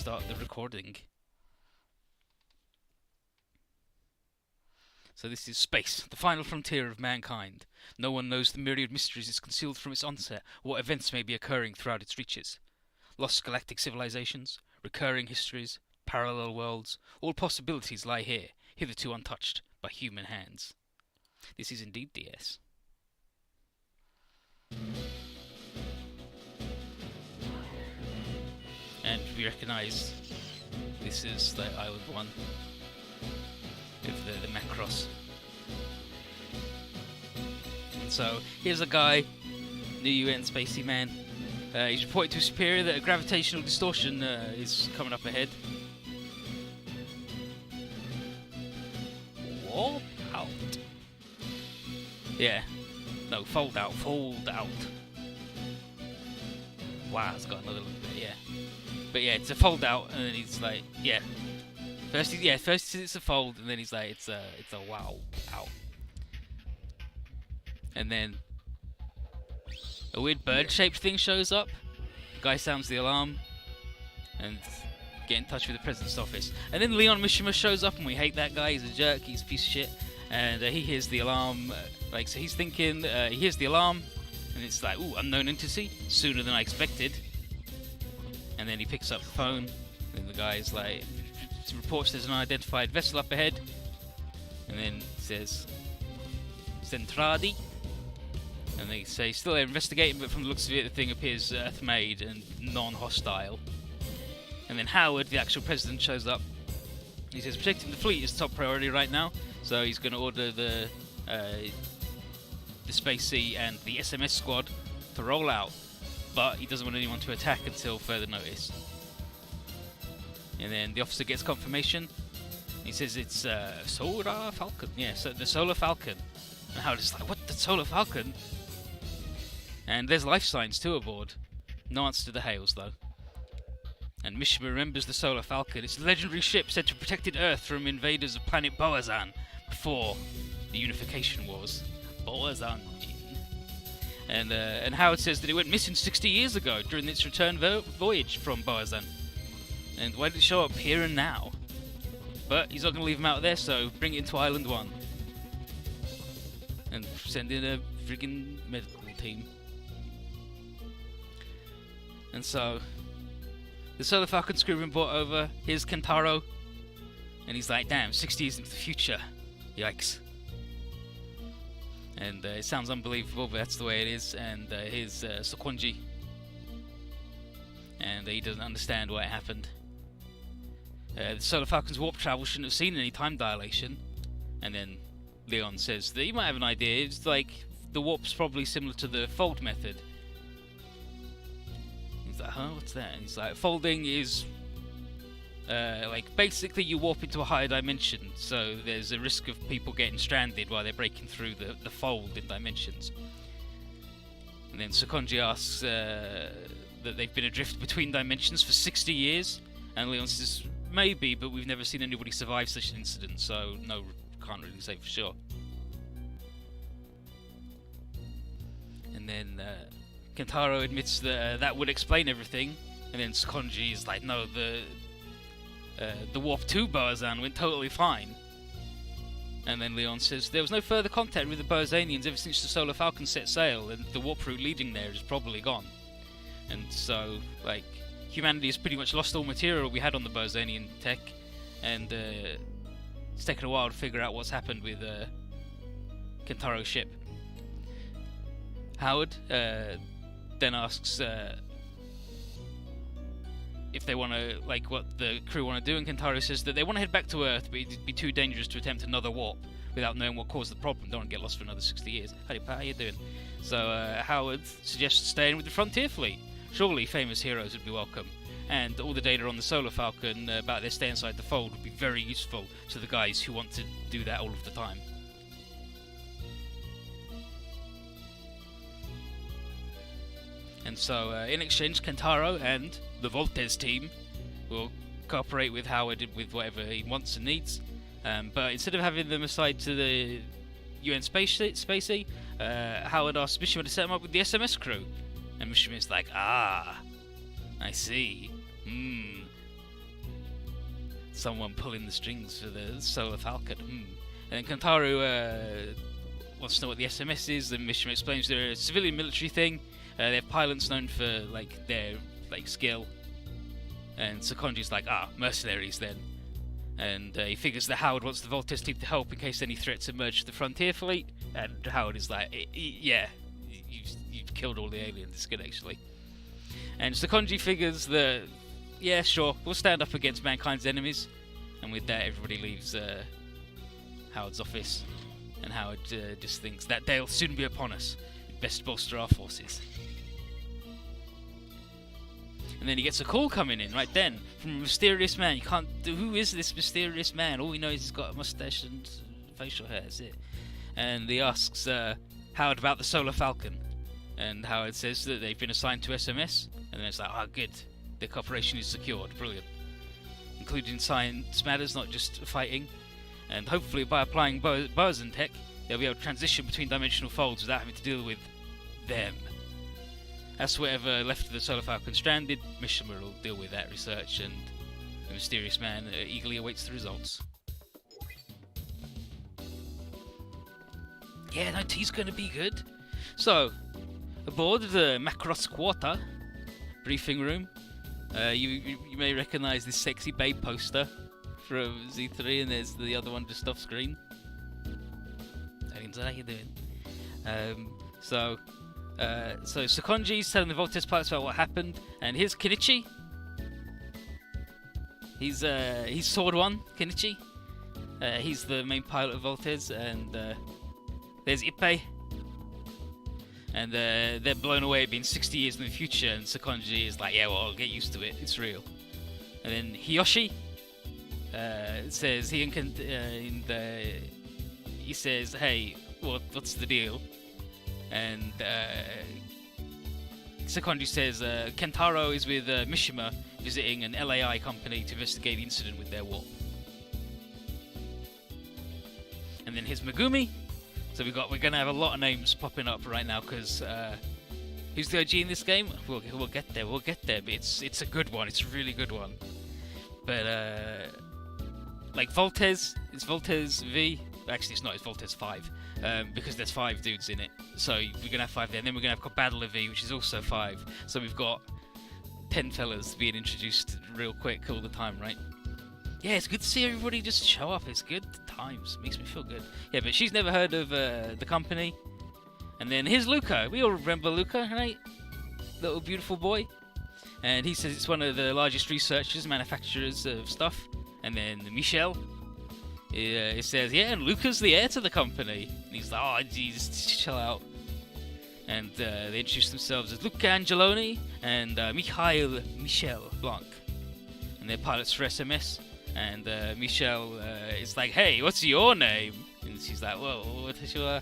start the recording. So this is space, the final frontier of mankind. No one knows the myriad mysteries it's concealed from its onset, or what events may be occurring throughout its reaches. Lost galactic civilizations, recurring histories, parallel worlds, all possibilities lie here, hitherto untouched by human hands. This is indeed DS. And we recognise this is the Island 1 with the Macross. And so here's a guy, new UN spacey man. He's reported to his superior that a gravitational distortion is coming up ahead. Warp out. Yeah. No, fold out. Wow, it's got another little bit, yeah. But yeah, it's a fold out, and then he's like, yeah. First he says it's a fold, and then he's like, it's a wow out. And then a weird bird-shaped thing shows up. The guy sounds the alarm, and get in touch with the president's office. And then Leon Mishima shows up, and we hate that guy. He's a jerk. He's a piece of shit. And he hears the alarm. So he's thinking, he hears the alarm, and it's like, ooh, unknown entity, sooner than I expected. And then he picks up the phone, and the guy's like, reports there's an unidentified vessel up ahead, and then says, Centradi. And they say, still they're investigating, but from the looks of it, the thing appears Earth-made and non-hostile. And then Howard, the actual president, shows up. He says, protecting the fleet is top priority right now, so he's going to order the Space Sea and the SMS squad to roll out, but he doesn't want anyone to attack until further notice. And then the officer gets confirmation. He says it's Solar Falcon. Yeah, so the Solar Falcon. And Howard is like, what, the Solar Falcon? And there's life signs too aboard. No answer to the hails though. And Mishima remembers the Solar Falcon. It's a legendary ship said to have protected Earth from invaders of planet Boazan before the Unification Wars. Boazan. And Howard says that it went missing 60 years ago during its return voyage from Boazan. And why did it show up here and now? But he's not going to leave him out there, so bring it into Island 1. And send in a friggin' medical team. And so the Solar Falcon's crew been brought over. Here's Kentaro. And he's like, damn, 60 years into the future. Yikes. And it sounds unbelievable, but that's the way it is. And here's Sokonji. And he doesn't understand why it happened. The Solar Falcon's warp travel shouldn't have seen any time dilation. And then Leon says that he might have an idea. It's like the warp's probably similar to the fold method. He's like, huh, what's that? And he's like, folding is like basically you warp into a higher dimension, so there's a risk of people getting stranded while they're breaking through the fold in dimensions. And then Sokonji asks that they've been adrift between dimensions for 60 years, and Leon says maybe, but we've never seen anybody survive such an incident, so no, can't really say for sure. And then Kentaro admits that that would explain everything, and then Sokonji is like, no, the warp to Boazan went totally fine. And then Leon says there was no further contact with the Boazanians ever since the Solar Falcon set sail, and the warp route leading there is probably gone. And so, like, humanity has pretty much lost all material we had on the Boazanian tech, and it's taken a while to figure out what's happened with Kentaro's ship. Howard then asks if they want to, like, what the crew want to do, and Kentaro says that they want to head back to Earth, but it'd be too dangerous to attempt another warp without knowing what caused the problem. Don't want to get lost for another 60 years. Howdy, how you doing? So Howard suggests staying with the Frontier Fleet. Surely famous heroes would be welcome, and all the data on the Solar Falcon about their stay inside the fold would be very useful to the guys who want to do that all of the time. And so, in exchange, Kentaro and the Voltes team will cooperate with Howard with whatever he wants and needs. But instead of having them assigned to the UN Spacey, Howard asks Mishima to set him up with the SMS crew. And Mishima's like, ah, I see. someone pulling the strings for the Solar Falcon. And then Kentaro wants to know what the SMS is, and Mishima explains they're a civilian military thing. They're pilots known for their skill. And Sekonji's like, mercenaries then. And he figures that Howard wants the Voltes team to help in case any threats emerge to the frontier fleet. And Howard is like, yeah, you've killed all the aliens, it's good actually. And Sekonji figures that, yeah, sure, we'll stand up against mankind's enemies. And with that, everybody leaves Howard's office. And Howard just thinks that they'll soon be upon us. We'd best bolster our forces. And then he gets a call coming in right then from a mysterious man. Who is this mysterious man? All we know is he's got a mustache and facial hair, that's it. And he asks Howard about the Solar Falcon. And Howard says that they've been assigned to SMS. And then it's like, good. The cooperation is secured. Brilliant. Including science matters, not just fighting. And hopefully by applying Boson tech, they'll be able to transition between dimensional folds without having to deal with them. As whatever left of the Solar Falcon stranded, Mishima will deal with that research, and the mysterious man eagerly awaits the results. Yeah, no, tea's gonna be good. So, aboard the Macross Quarter briefing room, you may recognise this sexy babe poster from Z3, and there's the other one just off screen. How you doing? So Sekonji's telling the Voltes pilots about what happened, and here's Kenichi. He's Sword 1, Kenichi. He's the main pilot of Voltes, and there's Ippei. And they're blown away at being 60 years in the future, and Sekonji is like, yeah, well, I'll get used to it, it's real. And then Hiyoshi says, he says, hey, what's the deal? And Sekonji says Kentaro is with Mishima visiting an LAI company to investigate the incident with their warp. And then here's Megumi. So we're gonna have a lot of names popping up right now because who's the OG in this game? We'll get there. But it's a good one. It's a really good one. But like Voltes, it's Voltes V. Actually, it's not. It's Voltes 5 because there's 5 dudes in it. So we're gonna have 5 there. And then we're gonna have Battle of V, which is also 5. So we've got 10 fellas being introduced real quick all the time, right? Yeah, it's good to see everybody just show up. It's good times. Makes me feel good. Yeah, but she's never heard of the company. And then here's Luca. We all remember Luca, right? Little beautiful boy. And he says it's one of the largest researchers, manufacturers of stuff. And then Michelle. It says, yeah, and Luca's the heir to the company. And he's like, oh, Jesus, chill out. And they introduce themselves as Luca Angeloni and Mikhail Michel Blanc. And they're pilots for SMS. And Michelle is like, hey, what's your name? And she's like, well, what is your...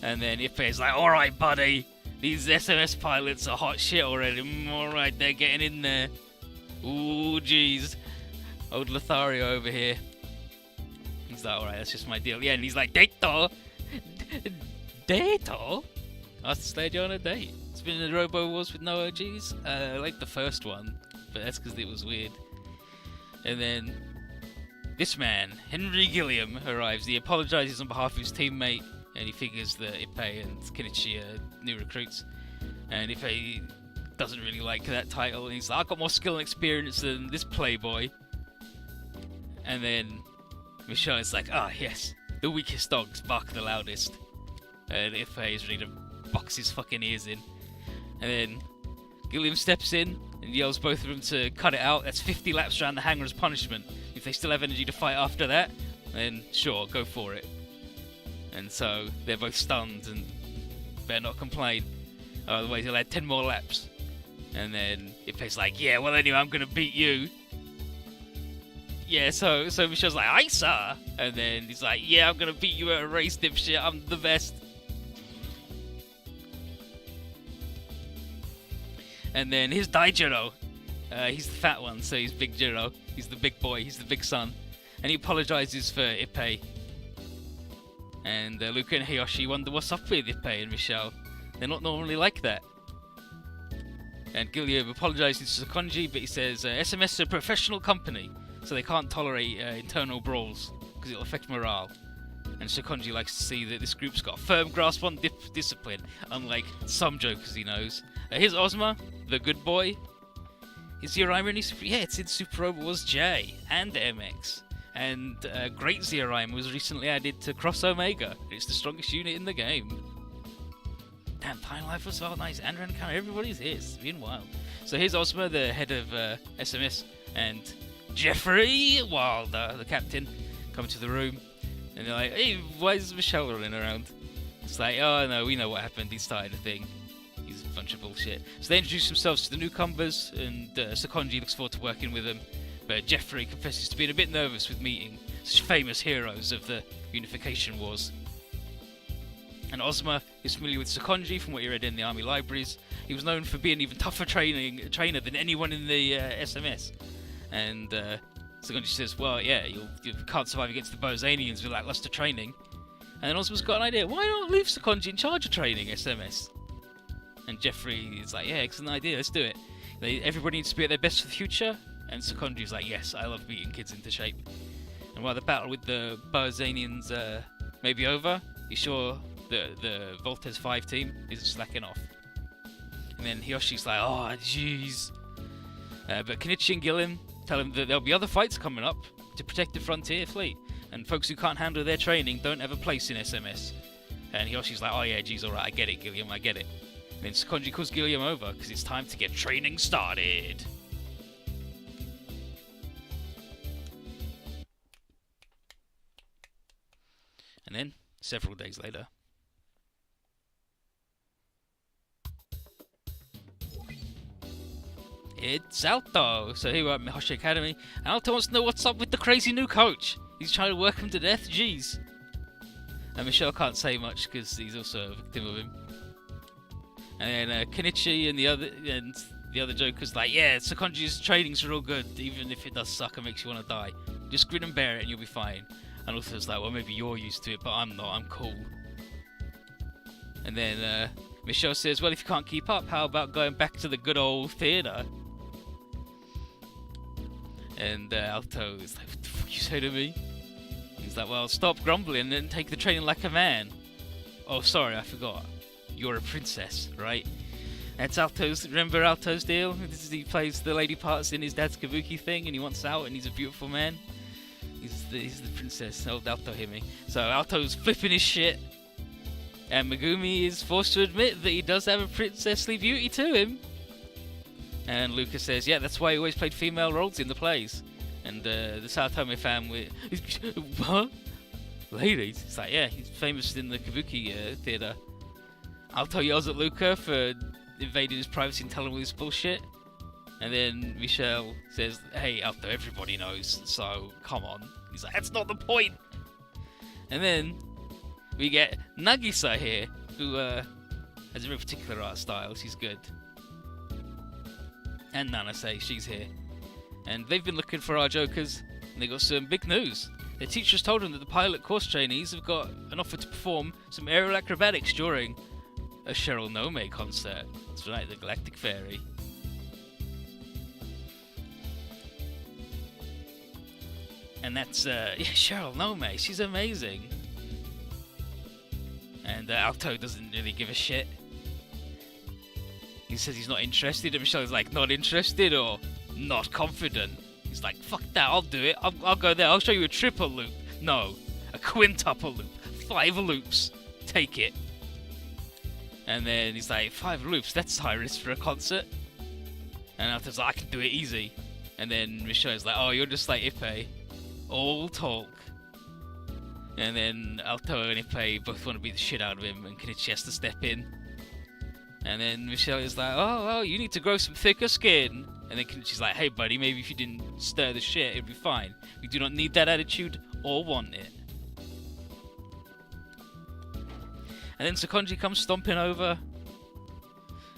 And then Ippei's like, alright, buddy. These SMS pilots are hot shit already. Alright, they're getting in there. Ooh, jeez. Old Lothario over here. He's like, alright, that's just my deal. Yeah, and he's like, Dato? Dato? Asked to take you on a date. It's been in the Robo Wars with no OGs. I like the first one, but that's because it was weird. And then this man, Henry Gilliam, arrives. He apologises on behalf of his teammate, and he figures that Ippei and Kenichi are new recruits. And Ippei doesn't really like that title, and he's like, I've got more skill and experience than this playboy. And then Michelle is like, yes, the weakest dogs bark the loudest. And Ippei is ready to box his fucking ears in. And then Gilliam steps in and yells both of them to cut it out. That's 50 laps around the hangar as punishment. If they still have energy to fight after that, then sure, go for it. And so they're both stunned and better not complain. Otherwise he'll add 10 more laps. And then Ippei's like, yeah, well anyway, I'm gonna beat you. Yeah, so Michelle's like, aye sir. And then he's like, yeah, I'm gonna beat you at a race, dipshit, I'm the best. And then here's Daijiro. He's the fat one, so he's Big Jiro. He's the big boy, he's the big son. And he apologises for Ippei. And Luca and Hiyoshi wonder what's up with Ippei and Michelle. They're not normally like that. And Gilliam apologises to Sekonji, but he says, SMS is a professional company. so they can't tolerate internal brawls because it'll affect morale. And Sekonji likes to see that this group's got a firm grasp on discipline, unlike some jokers he knows. Here's Ozma, the good boy. Is Zeoryma in Super? Yeah, it's in Super Robot Wars J and MX. And Great Zeoryma was recently added to Cross Omega. It's the strongest unit in the game. Damn, Time Life was well nice. And Ranka, everybody's here. It's been wild. So here's Ozma, the head of SMS, and Jeffrey Wilder, the captain, come to the room. And they're like, hey, why is Michelle running around? It's like, oh no, we know what happened. He started a thing. He's a bunch of bullshit. So they introduce themselves to the newcomers, and Sekonji looks forward to working with them. But Jeffrey confesses to being a bit nervous with meeting such famous heroes of the Unification Wars. And Ozma is familiar with Sekonji from what he read in the army libraries. He was known for being an even tougher trainer than anyone in the SMS. And Sekonji says, well, yeah, you can't survive against the Bozanians with lackluster training. And then Ozma's got an idea. Why not leave Sekonji in charge of training SMS? And Jeffrey is like, yeah, excellent idea, let's do it. Everybody needs to be at their best for the future. And Sekonji's like, yes, I love beating kids into shape. And while the battle with the Bozanians may be over, he's sure the Voltes 5 team is slacking off. And then Hiyoshi's like, oh, jeez. But Kenichi and Gilliam tell him that there'll be other fights coming up to protect the Frontier Fleet. And folks who can't handle their training don't have a place in SMS. And Hiyoshi's like, oh yeah, geez, alright, I get it, Gilliam, I get it. And then Sekonji calls Gilliam over because it's time to get training started. And then, several days later, it's Alto. So here we're at Mihoshi Academy. Alto wants to know what's up with the crazy new coach. He's trying to work him to death, jeez. And Michelle can't say much because he's also a victim of him. And then Kenichi and the other Joker's like, yeah, Sekonji's training's real good, even if it does suck and makes you want to die. Just grin and bear it and you'll be fine. And Alto's like, well, maybe you're used to it, but I'm not, I'm cool. And then Michelle says, well, if you can't keep up, how about going back to the good old theatre? And Alto is like, what the fuck you say to me? He's like, well, stop grumbling and take the training like a man. Oh, sorry, I forgot. You're a princess, right? That's Alto's, remember Alto's deal? He plays the lady parts in his dad's Kabuki thing and he wants out and he's a beautiful man. He's the princess, old Alto hear me. So Alto's flipping his shit. And Megumi is forced to admit that he does have a princessly beauty to him. And Luca says, yeah, that's why he always played female roles in the plays. And the Saotome fan with, what? Ladies? It's like, yeah, he's famous in the Kabuki theatre. Alto yells at Luca for invading his privacy and telling him all this bullshit. And then Michelle says, hey, Alto, everybody knows, so come on. He's like, that's not the point. And then we get Nagisa here, who has a very particular art style. She's good. And Nanase, she's here. And they've been looking for our Jokers, and they got some big news. Their teachers told them that the pilot course trainees have got an offer to perform some aerial acrobatics during a Sheryl Nome concert. That's right, the Galactic Fairy. And that's, yeah, Sheryl Nome, she's amazing. And Alto doesn't really give a shit. He says he's not interested, and Michelle's like, not interested or not confident. He's like, fuck that, I'll do it. I'll go there, I'll show you a triple loop. No, a quintuple loop. 5 loops. Take it. And then he's like, 5 loops, that's high risk for a concert. And Alto's like, I can do it easy. And then Michelle's like, oh, you're just like Ippei. All talk. And then Alto and Ippei both want to beat the shit out of him, and Kenichi has to step in. And then Michelle is like, oh, well, you need to grow some thicker skin. And then Kenichi's like, hey buddy, maybe if you didn't stir the shit, it'd be fine. We do not need that attitude or want it. And then Sekonji comes stomping over,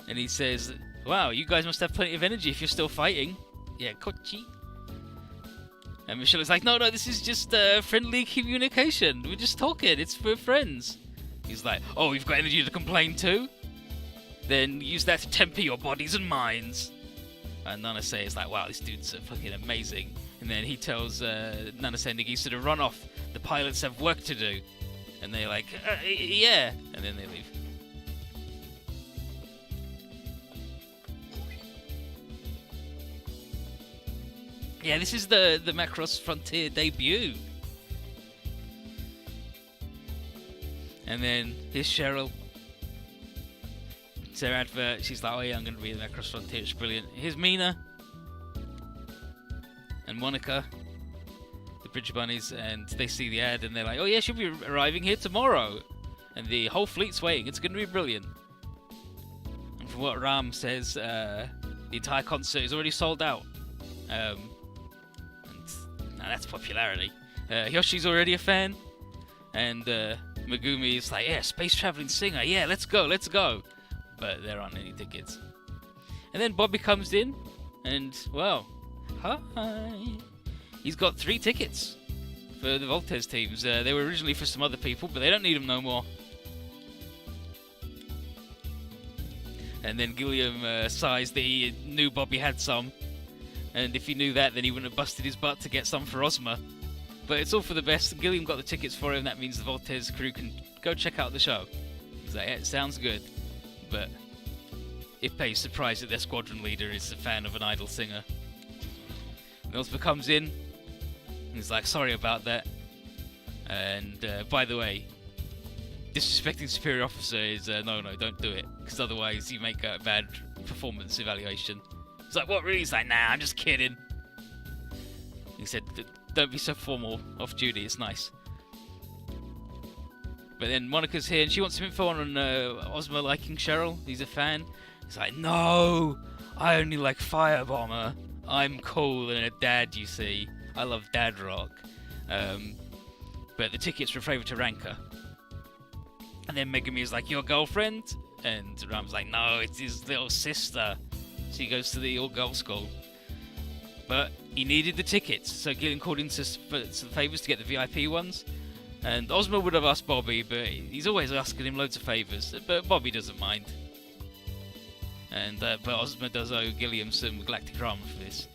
and he says, wow, you guys must have plenty of energy if you're still fighting. Yeah, Kochi. And Michelle is like, no, this is just friendly communication. We're just talking. It's for friends. He's like, oh, you've got energy to complain too? Then use that to temper your bodies and minds. And Nanase is like, wow, this dude's fucking amazing. And And then he tells Nanase and Nagisa to run off. The pilots have work to do. And they're like, yeah. And then they leave. Yeah, this is the Macross Frontier debut. And then here's Cheryl. It's her advert. She's like, oh yeah, I'm going to be the Macross Frontier. It's brilliant. Here's Mina. And Monica. The Bridge Bunnies. And they see the ad and they're like, oh yeah, she'll be arriving here tomorrow. And the whole fleet's waiting. It's going to be brilliant. And from what Ram says, the entire concert is already sold out. Now that's popularity. Yoshi's already a fan. And Megumi is like, yeah, space traveling singer. Yeah, let's go, let's go. But there aren't any tickets. And then Bobby comes in. And, well, hi. He's got 3 tickets for the Voltes teams. They were originally for some other people, but they don't need them no more. And then Gilliam sighs that he knew Bobby had some. And if he knew that, then he wouldn't have busted his butt to get some for Ozma. But it's all for the best. Gilliam got the tickets for him. That means the Voltes crew can go check out the show. He's like, yeah, it sounds good. But Ippei's surprised that their squadron leader is a fan of an idol singer. And Ozma comes in. And he's like, sorry about that. And by the way, disrespecting superior officer is no, don't do it. Because otherwise you make a bad performance evaluation. He's like, what really? He's like, nah, I'm just kidding. He said, don't be so formal off duty, it's nice. But then Monica's here and she wants some info on Ozma liking Cheryl. He's a fan. He's like, no, I only like Firebomber. I'm cool and a dad, you see. I love dad rock. But the tickets were favored to Ranka. And then Megumi is like, your girlfriend? And Ram's like, no, it's his little sister. So he goes to the all-girls school. But he needed the tickets, so Gillian called in for some favours to get the VIP ones. And Ozma would have asked Bobby, but he's always asking him loads of favours. But Bobby doesn't mind. And but Ozma does owe Gilliam some galactic drama for this.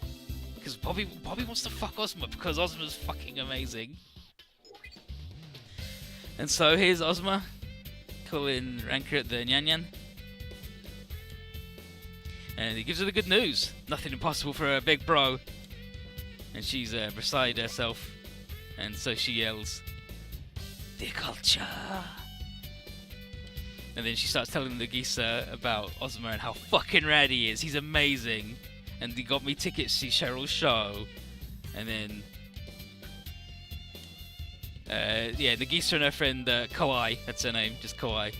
Because Bobby wants to fuck Ozma, because Ozma's fucking amazing. And so here's Ozma calling Ranka at the Nyan Nyan. And he gives her the good news. Nothing impossible for a big bro. And she's beside herself. And so she yells, the culture. And then she starts telling Nagisa about Ozma and how fucking rad he is. He's amazing. And he got me tickets to see Cheryl's show. And then yeah, Nagisa and her friend Kawai, that's her name, just Kawai.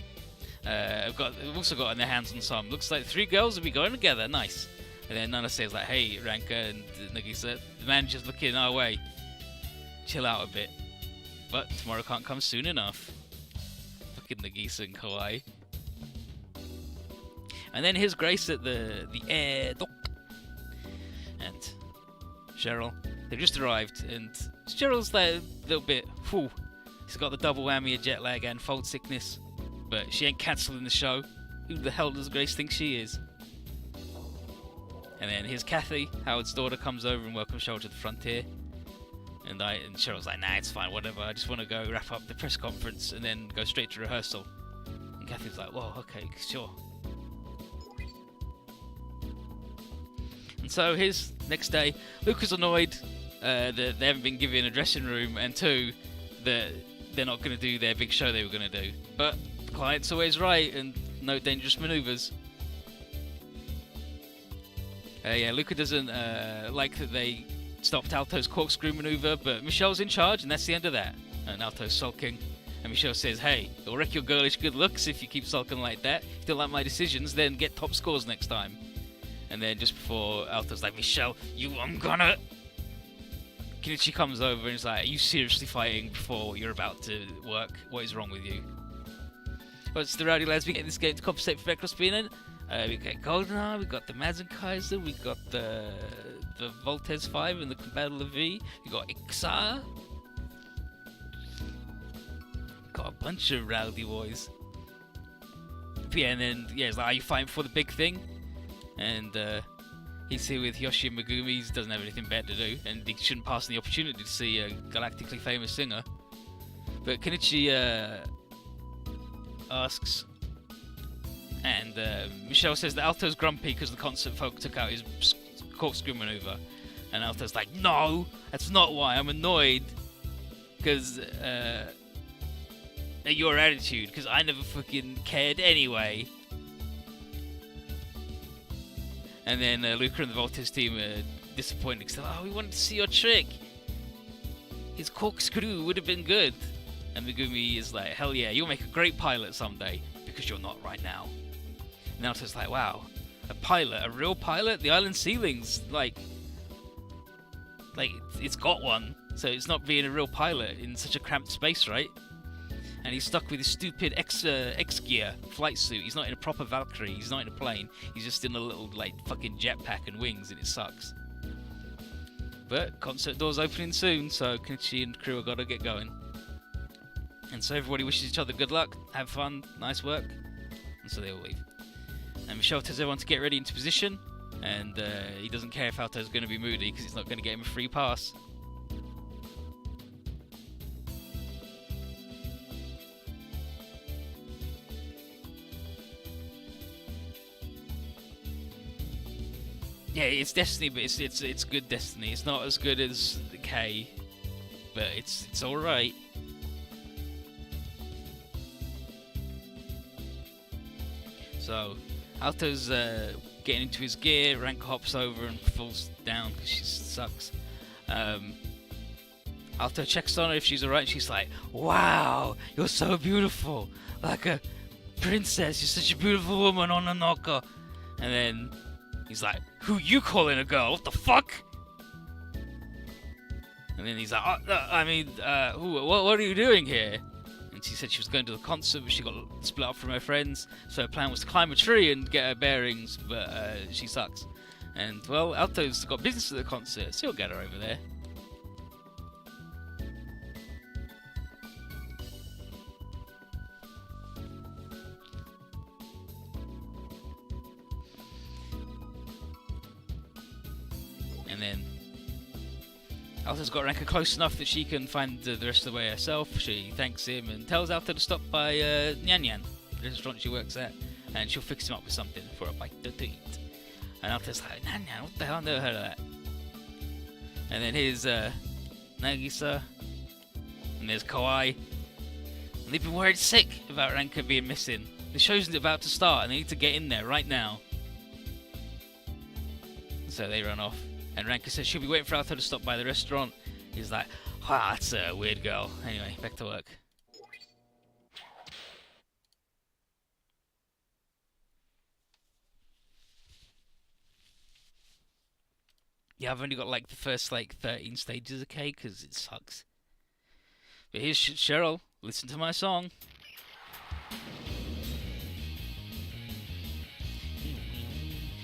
Have also got on their hands on some. Looks like 3 girls will be going together. Nice. And then Nana says like, hey, Ranka and Nagisa, the manager's looking our way. Chill out a bit. But tomorrow can't come soon enough. Fucking Nagisa and Kawai. And then here's Grace at the air dock. And Cheryl. They've just arrived. And Cheryl's like a little bit, whew. She's got the double whammy of jet lag and fold sickness. But she ain't cancelling the show. Who the hell does Grace think she is? And then here's Kathy, Howard's daughter, comes over and welcomes Cheryl to the Frontier. And Cheryl's like, nah, it's fine, whatever. I just want to go wrap up the press conference and then go straight to rehearsal. And Kathy's like, whoa, okay, sure. And so here's next day. Luca's annoyed that they haven't been given a dressing room, and 2, that they're not going to do their big show they were going to do. But the client's always right, and no dangerous manoeuvres. Yeah, Luca doesn't like that they stopped Altos' corkscrew maneuver, but Michelle's in charge, and that's the end of that. And Altos sulking, and Michelle says, hey, it'll wreck your girlish good looks if you keep sulking like that. If you don't like my decisions, then get top scores next time. And then just before Altos like, Michelle, I'm gonna... Kenichi comes over and is like, are you seriously fighting before you're about to work? What is wrong with you? Well, it's the rowdy lads we get in this game to compensate for Vecros being in. We got Goldeneye, we got the Mazen Kaiser, we got the Voltes 5 and the Battle of V, we got Ixar. Got a bunch of rowdy boys. But yeah, and then, yeah, it's like, are you fighting for the big thing? And He's here with Yoshi and Megumi. He doesn't have anything better to do, and he shouldn't pass on the opportunity to see a galactically famous singer. But Kenichi asks, and Michelle says that Alto's grumpy because the concert folk took out his corkscrew maneuver. And Alto's like, no, that's not why. I'm annoyed because at your attitude, because I never fucking cared anyway. And then Luca and the Voltes team are disappointed because they're like, oh, we wanted to see your trick. His corkscrew would have been good. And Megumi is like, hell yeah, you'll make a great pilot someday, because you're not right now. And Alto's like, wow, a pilot, a real pilot? The island ceiling's like it's got one, so it's not being a real pilot in such a cramped space, right? And he's stuck with his stupid X-gear flight suit. He's not in a proper Valkyrie, he's not in a plane, he's just in a little like fucking jetpack and wings, and it sucks. But concert doors opening soon, so Kenichi and crew have got to get going. And so everybody wishes each other good luck, have fun, nice work, and so they all leave. And Michelle tells everyone to get ready into position, and he doesn't care if Alto's going to be moody because it's not going to get him a free pass. Yeah, it's Destiny, but it's good Destiny. It's not as good as the K, but it's all right. So Alto's getting into his gear. Ranka hops over and falls down because she sucks. Alto checks on her if she's alright. She's like, "Wow, you're so beautiful, like a princess. You're such a beautiful woman on a knocker." And then he's like, "Who you calling a girl? What the fuck?" And then he's like, what are you doing here?" And she said she was going to the concert, but she got split up from her friends. So her plan was to climb a tree and get her bearings, but she sucks. And, well, Alto's got business at the concert, so he'll get her over there. And then Alto's got Ranka close enough that she can find the rest of the way herself. She thanks him and tells Alto to stop by Nyan Nyan, the restaurant she works at, and she'll fix him up with something for a bite to eat. And Alto's like, Nyan Nyan, what the hell? I never heard of that. And then here's Nagisa, and there's Kawaii. And they've been worried sick about Ranka being missing. The show's about to start, and they need to get in there right now. So they run off. And Ranka says she'll be waiting for Alto to stop by the restaurant. He's like, wow, that's a weird girl. Anyway, back to work. Yeah, I've only got like the first 13 stages of K because it sucks. But here's Cheryl. Listen to my song.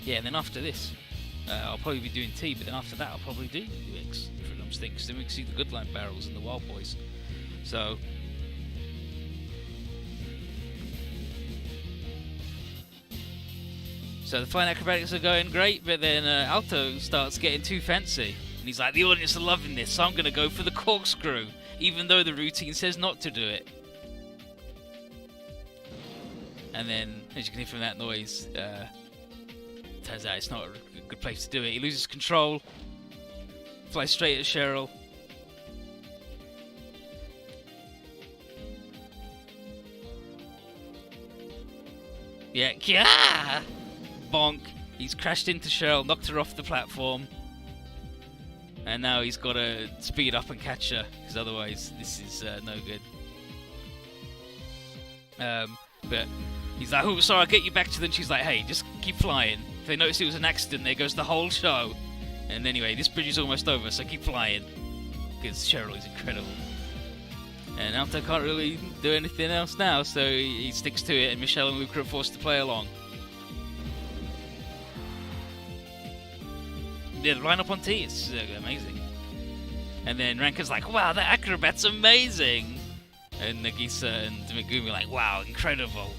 Yeah, and then after this, I'll probably be doing T, but then after that I'll probably do UX for thumbsticks. Then we can see the good line barrels and the wild boys. So the flying acrobatics are going great, but then Alto starts getting too fancy. And he's like, the audience are loving this, so I'm going to go for the corkscrew, even though the routine says not to do it. And then, as you can hear from that noise, turns out it's not a good place to do it. He loses control, flies straight at Sheryl. Yeah, bonk. He's crashed into Sheryl, knocked her off the platform, and now he's got to speed up and catch her, because otherwise this is no good. But he's like, oh, sorry, I'll get you back to them. She's like, hey, just keep flying. If they notice it was an accident, there goes the whole show. And anyway, this bridge is almost over, so keep flying, because Cheryl is incredible. And Alto can't really do anything else now, so he sticks to it, and Michelle and Luca are forced to play along. Yeah, the line-up on T is amazing. And then Ranka's like, wow, that acrobat's amazing! And Nagisa and Megumi are like, wow, incredible!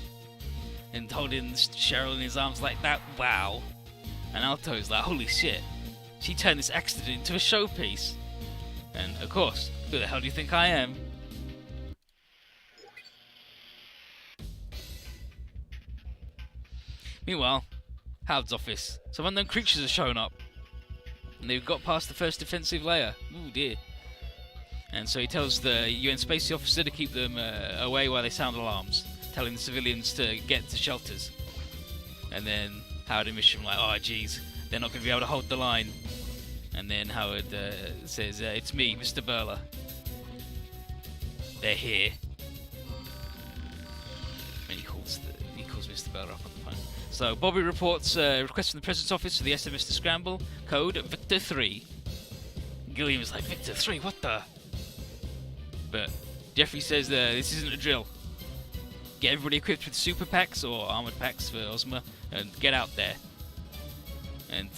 And holding Cheryl in his arms like that, wow. And Altos like, holy shit, she turned this accident into a showpiece. And of course, who the hell do you think I am? Meanwhile, Howard's office. Some unknown creatures have shown up. And they've got past the first defensive layer. Ooh dear. And so he tells the UN Spacey officer to keep them away while they sound alarms, telling the civilians to get to shelters. And then Howard and Mission like, oh jeez, they're not going to be able to hold the line. And then Howard says, it's me, Mr. Burler. They're here. And he calls Mr. Burler up on the phone. So Bobby reports request from the President's office for the SMS to Scramble, code Victor 3. Gilliam is like, Victor 3, what the? But Jeffrey says this isn't a drill. Get everybody equipped with super packs or armored packs for Ozma and get out there. And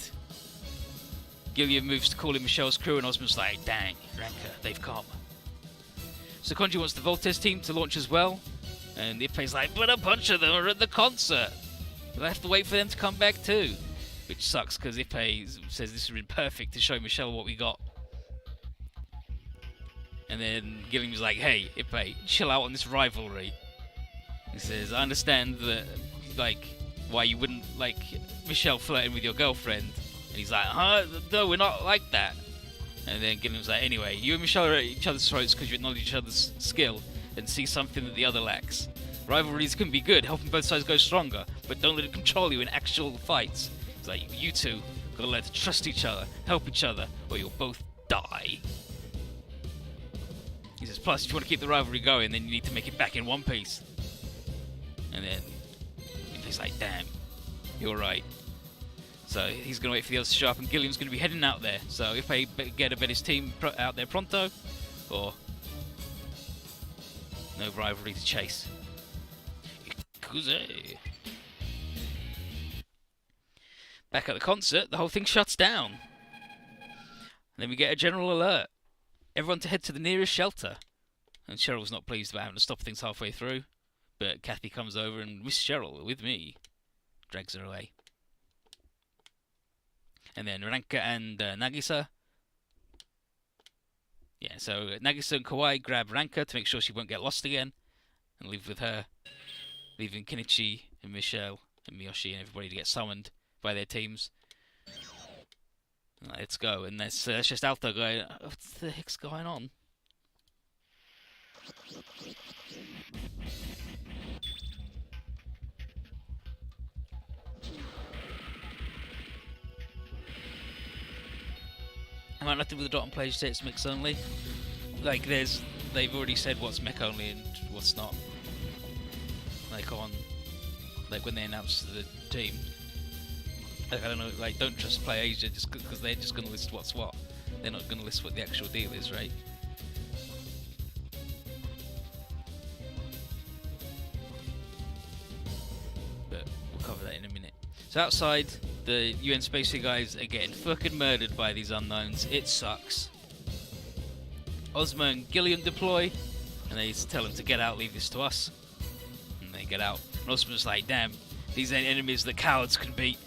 Gilliam moves to call in Michelle's crew and Ozma's like, dang, Ranka, they've come. So Konji wants the Voltes team to launch as well. And Ippei's like, but a bunch of them are at the concert. We'll have to wait for them to come back too. Which sucks because Ippei says this would have been perfect to show Michelle what we got. And then Gilliam's like, hey, Ippei, chill out on this rivalry. He says, I understand that, like, why you wouldn't like Michelle flirting with your girlfriend. And he's like, huh? No, we're not like that. And then Gilliam's like, anyway, you and Michelle are at each other's throats because you acknowledge each other's skill and see something that the other lacks. Rivalries can be good, helping both sides go stronger, but don't let it control you in actual fights. It's like, you two gotta learn to trust each other, help each other, or you'll both die. He says, plus, if you want to keep the rivalry going, then you need to make it back in one piece. And then he's like, damn, you're right. So he's going to wait for the others to show up, and Gilliam's going to be heading out there. So if they get his team out there pronto, or no rivalry to chase. Ikuze. Back at the concert, the whole thing shuts down. And then we get a general alert. Everyone to head to the nearest shelter. And Cheryl's not pleased about having to stop things halfway through. But Kathy comes over and, Miss Cheryl, with me, drags her away. And then Ranka and Nagisa. Yeah, so Nagisa and Kawaii grab Ranka to make sure she won't get lost again. And leave with her. Leaving Kenichi and Michelle and Miyoshi and everybody to get summoned by their teams. Let's go. And that's just Alto going, what the heck's going on? I might not do with the dot and play, say it's mix only. Like they've already said what's mech only and what's not. Like when they announced the team. Like, I don't know, like don't just play Asia just because they're just going to list what's what. They're not going to list what the actual deal is, right? But we'll cover that in a minute. So outside, the UN Spacey guys are getting fucking murdered by these unknowns. It sucks. Ozma and Gilliam deploy, and they tell them to get out, leave this to us. And they get out. And Ozma's like, damn, these ain't enemies that cowards can beat.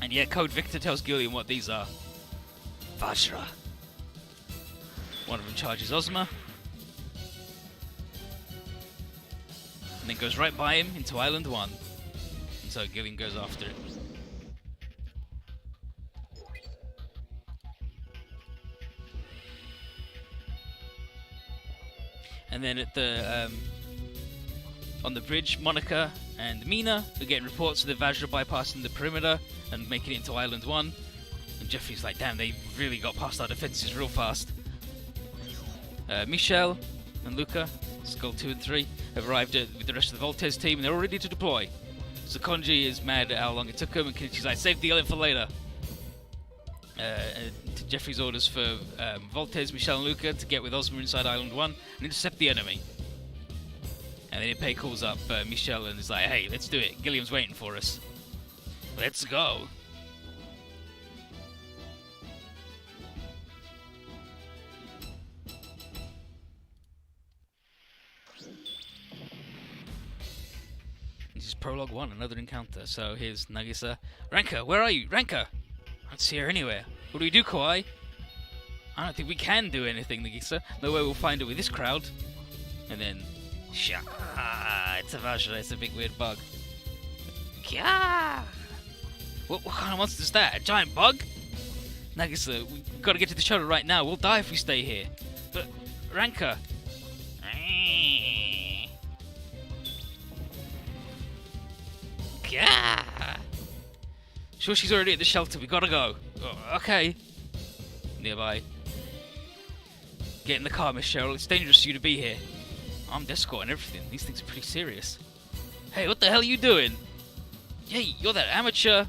And yeah, Code Victor tells Gilliam what these are. Vajra. One of them charges Ozma. And then goes right by him into Island 1. And so Gilliam goes after it. And then at the on the bridge, Monica and Mina are getting reports of the Vajra bypassing the perimeter and making it into Island 1. And Jeffrey's like, damn, they really got past our defenses real fast. Michelle and Luca, Skull 2 and 3, have arrived with the rest of the Voltes team and they're all ready to deploy. So Konji is mad at how long it took him, and she's like, save the island for later. To Jeffrey's orders for Voltes, Michelle and Luca to get with Ozma inside Island 1 and intercept the enemy. And then Ippei calls up Michelle and is like, hey, let's do it. Gilliam's waiting for us. Let's go. This is Prologue 1, another encounter. So here's Nagisa, Ranka, where are you? Ranka! I don't see her anywhere. What do we do, Kawaii? I don't think we can do anything, Nagisa. No way we'll find her with this crowd. And then... it's a Vajra. It's a big weird bug. Kya! What kind of monster is that? A giant bug? Nagisa, we've got to get to the shuttle right now. We'll die if we stay here. But, Ranka... Kya! Sure she's already at the shelter. We gotta go. Oh, okay. Nearby. Get in the car, Miss Cheryl. It's dangerous for you to be here. Armed escort and everything. These things are pretty serious. Hey, what the hell are you doing? Hey, you're that amateur.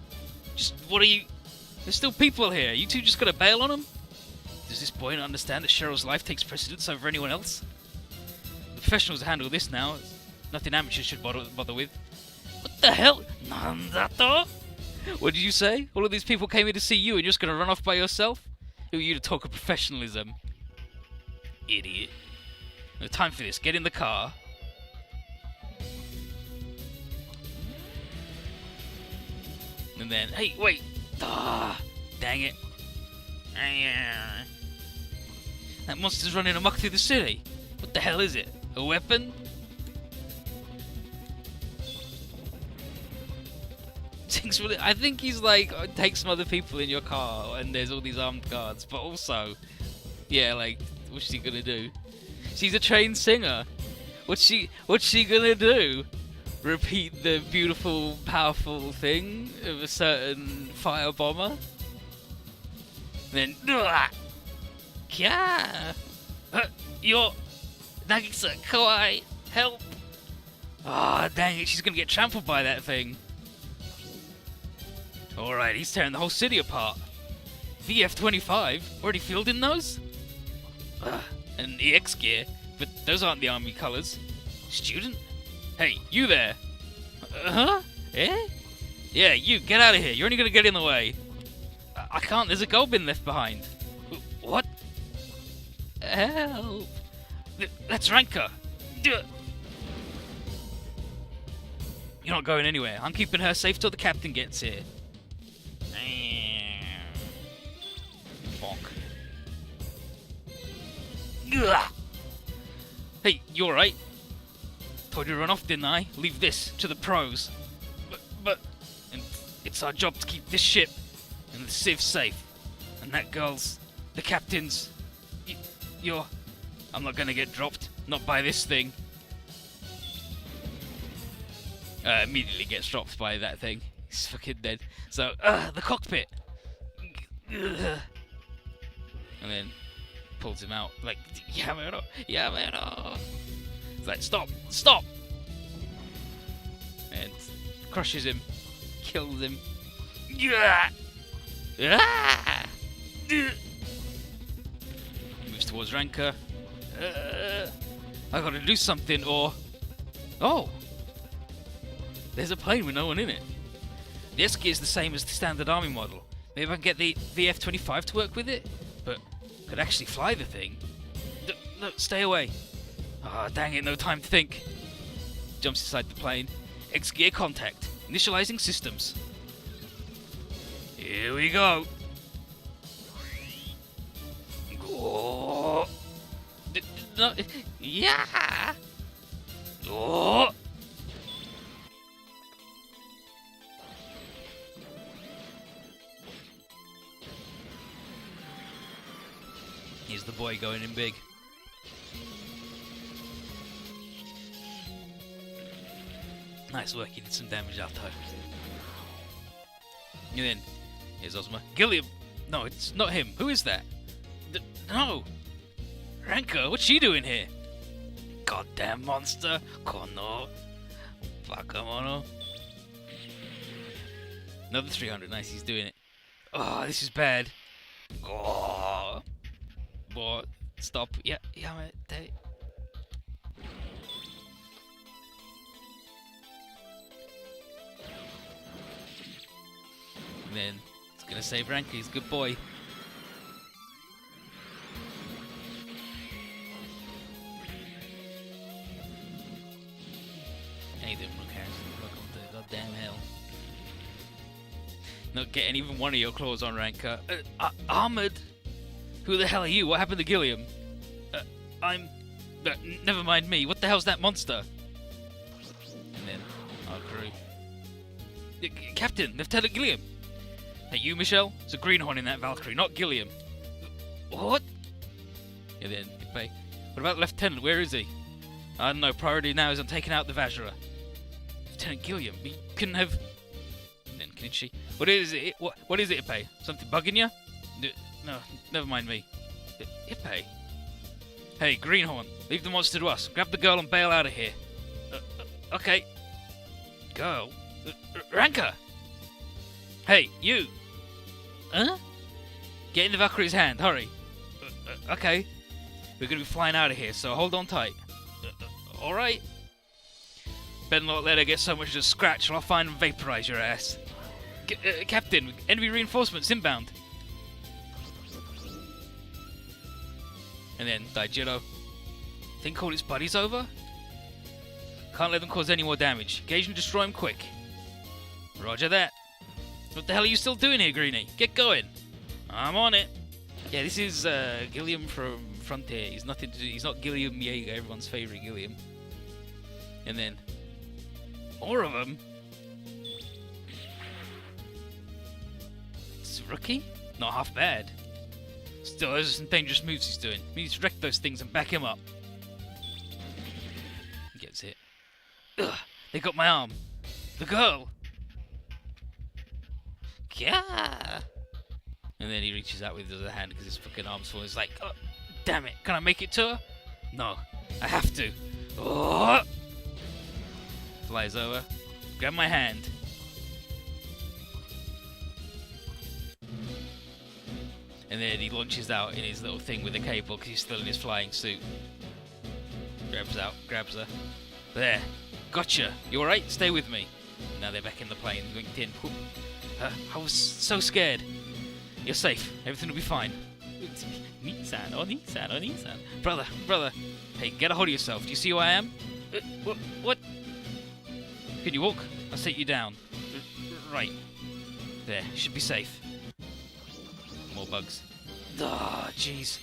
Just, what are you... There's still people here. You two just gotta bail on them? Does this boy not understand that Cheryl's life takes precedence over anyone else? The professionals handle this now. It's nothing amateurs should bother with. What the hell? Nandato? What did you say? All of these people came here to see you and you're just gonna run off by yourself? Who are you to talk of professionalism? Idiot. No time for this. Get in the car. And then, hey, wait. Ah, dang it. That monster's running amok through the city. What the hell is it? A weapon? I think he's like, take some other people in your car and there's all these armed guards. But also, yeah, like, what's she gonna do? She's a trained singer. What's she gonna do? Repeat the beautiful, powerful thing of a certain fire bomber? And then, yeah, you're Nagisa, Kawaii, help! Ah, dang it, she's gonna get trampled by that thing. Alright, he's tearing the whole city apart. VF-25? Already fielding those? And EX gear, but those aren't the army colours. Student? Hey, you there! Huh? Eh? Yeah, you, get out of here. You're only gonna get in the way. I can't, there's a gold bin left behind. What? Help! That's Ranka! You're not going anywhere. I'm keeping her safe till the captain gets here. Bonk. Hey, you alright? Told you to run off, didn't I? Leave this to the pros. But, and it's our job to keep this ship and the Civ safe. And that girl's, the captain's, you're... I'm not gonna get dropped. Not by this thing. Immediately gets dropped by that thing. He's fucking dead. So, the cockpit. And then pulls him out. Like, Yamero. It's like, stop! And crushes him. Kills him. Moves towards Ranka. I gotta do something or... Oh! There's a plane with no one in it. The S-gear is the same as the standard army model. Maybe I can get the VF-25 to work with it? But could actually fly the thing. No, stay away. Ah, dang it, no time to think. Jumps inside the plane. X-gear contact. Initializing systems. Here we go. Oh. No, yeah. Oh. Here's the boy going in big. Nice work, you did some damage, Alto. And then, here's Ozma. Gilliam! No, it's not him. Who is that? No! Ranka, what's she doing here? Goddamn monster! Kono! Bakamono! Another 300, nice, he's doing it. Oh, this is bad. Oh! Boy, stop. Yeah, mate. And then it's gonna save Ranka. He's a good boy. Hey there, Brooke Harrison. Welcome to goddamn hell. Not getting even one of your claws on, Ranka. Armored? Who the hell are you? What happened to Gilliam? I'm... never mind me. What the hell's that monster? And then our crew. Captain, Lieutenant Gilliam. Hey, you, Michelle? It's a greenhorn in that Valkyrie, not Gilliam. What? And then, what about the Lieutenant? Where is he? I don't know. Priority now is on taking out the Vajra. Lieutenant Gilliam, we couldn't have... Then, Kenichi. What is it? What is it, Ippei? Something bugging you? No, never mind me. Ippei? Hey, Greenhorn, leave the monster to us. Grab the girl and bail out of here. Okay. Girl? Ranka! Hey, you! Huh? Get in the Valkyrie's hand, hurry. Okay. We're gonna be flying out of here, so hold on tight. Alright. Better not let her get so much as a scratch or I'll find and vaporize your ass. Captain, enemy reinforcements inbound. And then Daijiro. Think all his buddies over? Can't let them cause any more damage. Engage and destroy them quick. Roger that. What the hell are you still doing here, Greenie? Get going. I'm on it. Yeah, this is Gilliam from Frontier. He's nothing to do. He's not Gilliam Yeager, everyone's favourite Gilliam. And then more of them. It's a rookie? Not half bad. Still, those are some dangerous moves he's doing. We need to wreck those things and back him up. He gets it. Ugh, they got my arm. The girl. Yeah. And then he reaches out with his other hand because his fucking arm's full. He's like, oh, damn it, can I make it to her? No, I have to. Oh. Flies over. Grab my hand. And then he launches out in his little thing with the cable because he's still in his flying suit. Grabs her. There. Gotcha. You alright? Stay with me. Now they're back in the plane, linked in. I was so scared. You're safe. Everything will be fine. Nissan. Brother. Hey, get a hold of yourself. Do you see who I am? What? Can you walk? I'll set you down. Right. There. You should be safe. More bugs. Ah, jeez.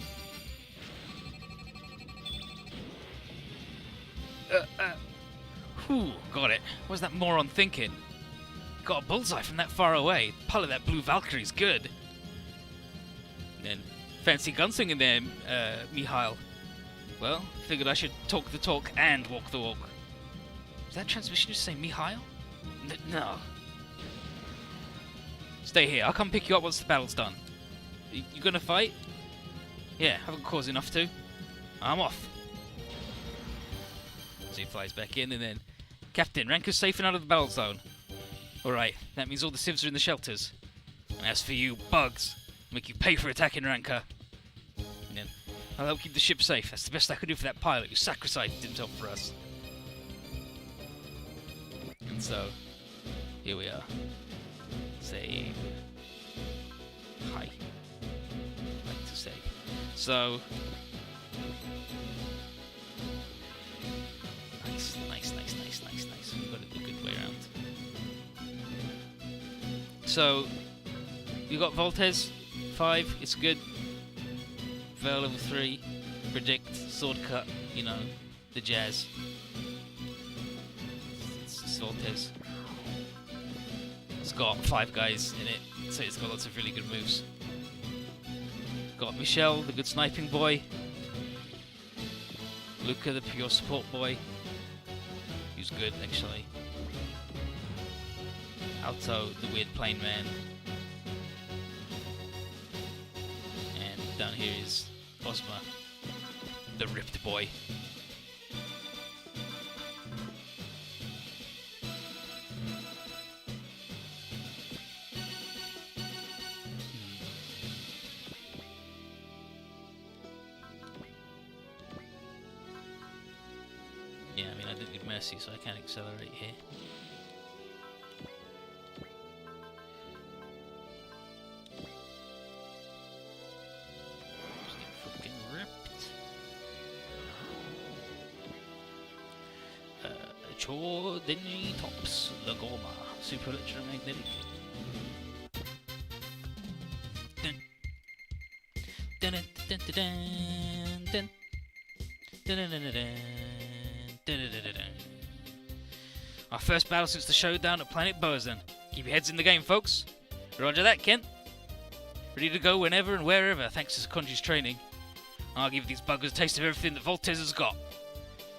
Whew, got it. What's that moron thinking? Got a bullseye from that far away. The pilot of that blue Valkyrie's good. And then, fancy gunslinger there, Mihail. Well, figured I should talk the talk and walk the walk. Is that transmission just say Mihail? No. Stay here. I'll come pick you up once the battle's done. You gonna fight? Yeah, haven't caused enough to. I'm off. So he flies back in and then... Captain, Ranka's safe and out of the battle zone. Alright, that means all the civs are in the shelters. And as for you, bugs, I'll make you pay for attacking Ranka. And then I'll help keep the ship safe. That's the best I could do for that pilot who sacrificed himself for us. And so, here we are. Save. Hi. Like to save. So... Nice. We've got it the good way around. So, you got Voltes 5, it's good. Veil level 3, predict, sword cut, you know, the jazz. It's Voltes. It's got 5 guys in it, so it's got lots of really good moves. Got Michelle, the good sniping boy. Luca, the pure support boy. Who's good, actually. Alto, the weird plane man. And down here is Ozma, the ripped boy. Yeah, I mean, I didn't need Mercy, so I can't accelerate here. Just get fucking ripped. Chor Denji Tops, the Goma, Super Electromagnetic. Dun, dun, dun, dun, dun, dun, dun, dun, dun, dun, dun, dun. Our first battle since the showdown at Planet Boazan. Keep your heads in the game, folks. Roger that, Kent. Ready to go whenever and wherever, thanks to Konji's training. I'll give these buggers a taste of everything that Voltes has got.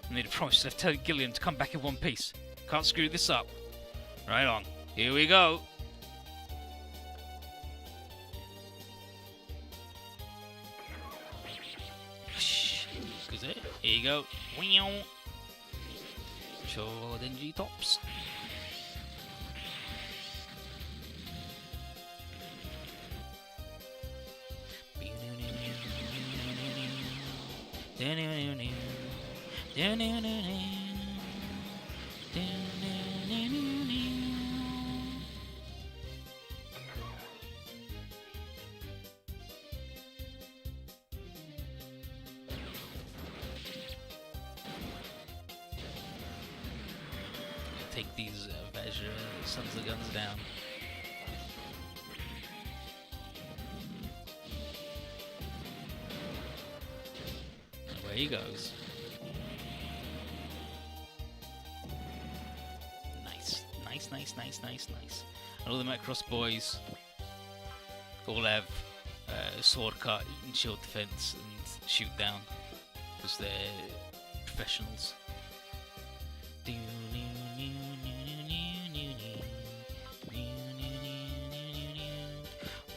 I made a promise to Lieutenant Gilliam to come back in one piece. Can't screw this up. Right on. Here we go. Here you go. Show dingy tops. Take these Vajra sons of guns down. And away he goes. Nice. Nice. And all the Macross boys all have sword cut and shield defense and shoot down because they're professionals.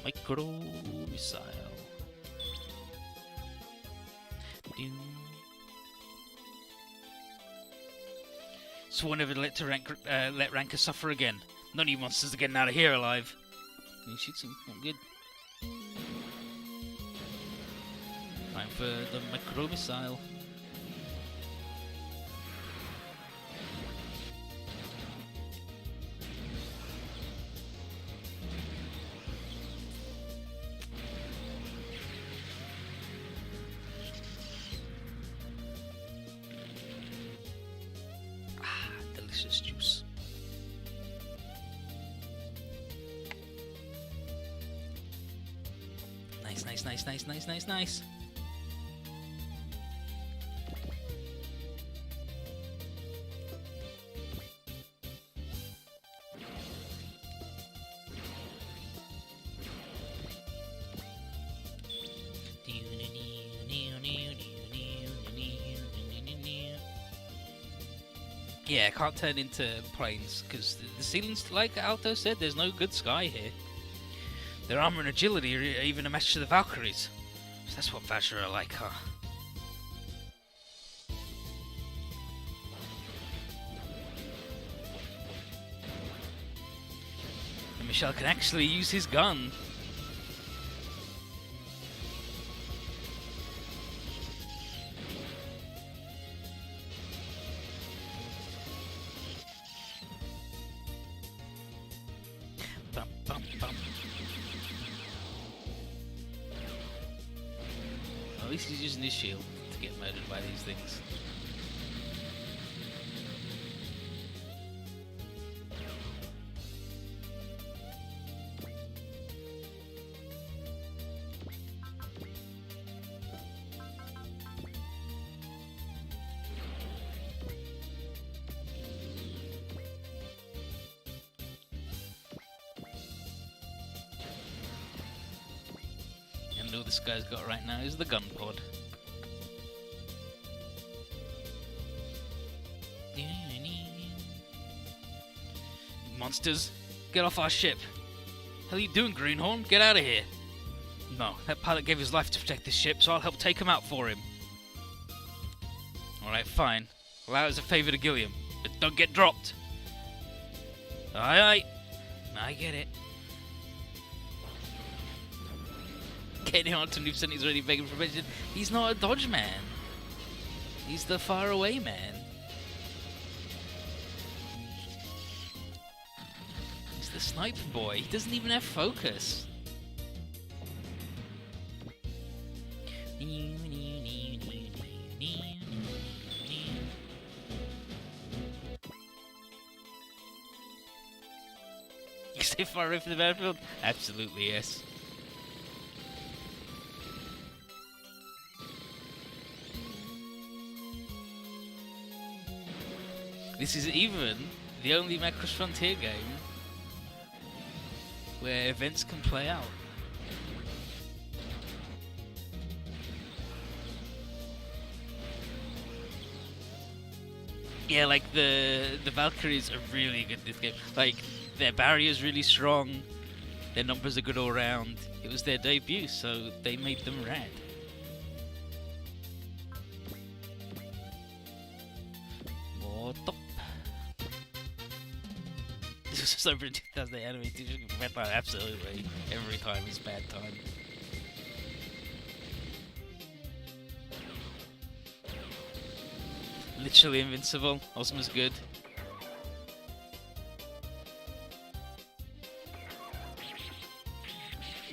Micro missile. Swore never to let Ranka suffer again. None of you monsters are getting out of here alive. He shoots him. Not good. Time for the micro missile. Delicious juice. Nice. Yeah, can't turn into planes because the ceilings, like Altos said, there's no good sky here. Their armor and agility are even a match to the Valkyries. So that's what Vajra are like, huh? And Michelle can actually use his gun. At least he's using his shield to get murdered by these things. All this guy's got right now is the gun pod. Monsters, get off our ship. Hell are you doing, Greenhorn? Get out of here. No, that pilot gave his life to protect this ship, so I'll help take him out for him. Alright, fine. Allow it as a favour to Gilliam, but don't get dropped. Aye. I get it. Getting on to Noob Sentinel's already begging for permission. He's not a dodge man. He's the far away man. He's the sniper boy. He doesn't even have focus. You stay far away from the battlefield? Absolutely, yes. This is even the only Macross Frontier game where events can play out. Yeah, like the Valkyries are really good in this game. Like, their barrier's really strong, their numbers are good all round. It was their debut, so they made them rad. More top. This was so brilliant. 2008 animated. Bad time, absolutely. Every time is bad time. Literally invincible. Ozma's good.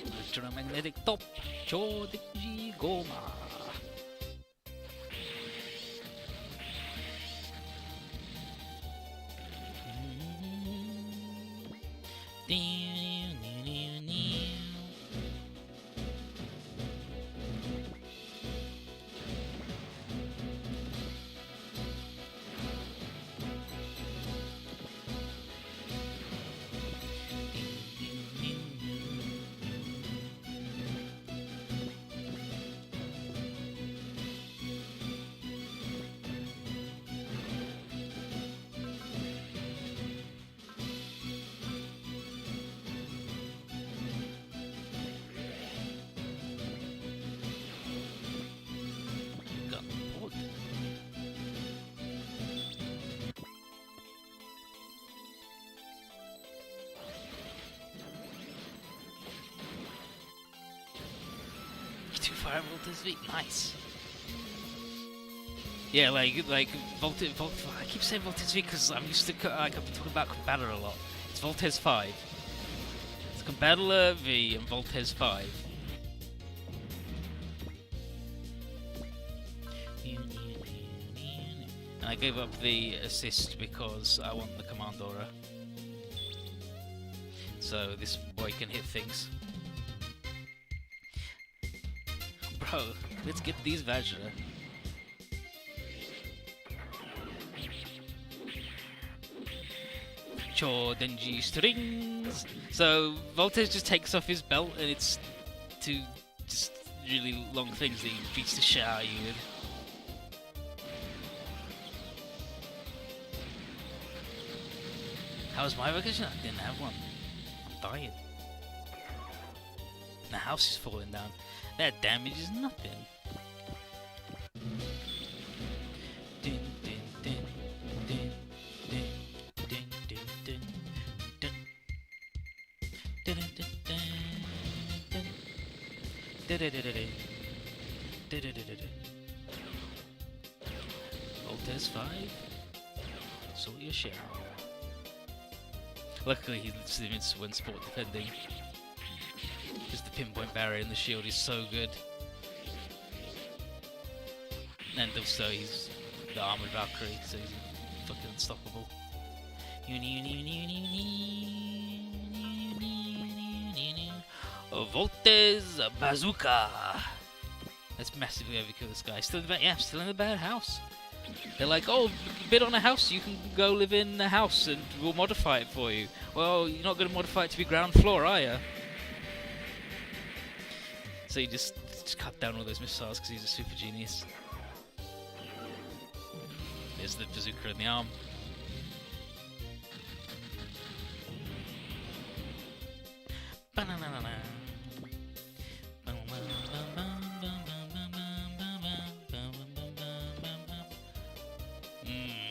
Electromagnetic top. Chodiji Goma. Fire Volta's V, nice. Yeah, like Volta. I keep saying Volta's V because I'm used to I've been talking about Combattler a lot. It's Volta's 5. It's Combattler V and Volta's 5. And I gave up the assist because I want the Commandora. So this boy can hit things. Bro, let's get these Vajra. Chodenji strings! So, Voltes just takes off his belt and it's two just really long things that he beats the shit out of you with. How was my vacation? I didn't have one. I'm dying. The house is falling down. That damage is nothing. Altos 5. Sort your Sheryl. Luckily he lives when sport defending. Because the pinpoint barrier and the shield is so good. And also he's the armored Valkyrie, so he's fucking unstoppable. Voltes Bazooka! Let's massively overkill this guy. Still in the still in the bad house. They're like, oh, bid on a house, you can go live in a house and we'll modify it for you. Well, you're not going to modify it to be ground floor, are you? So you just cut down all those missiles because he's a super genius. There's the bazooka in the arm.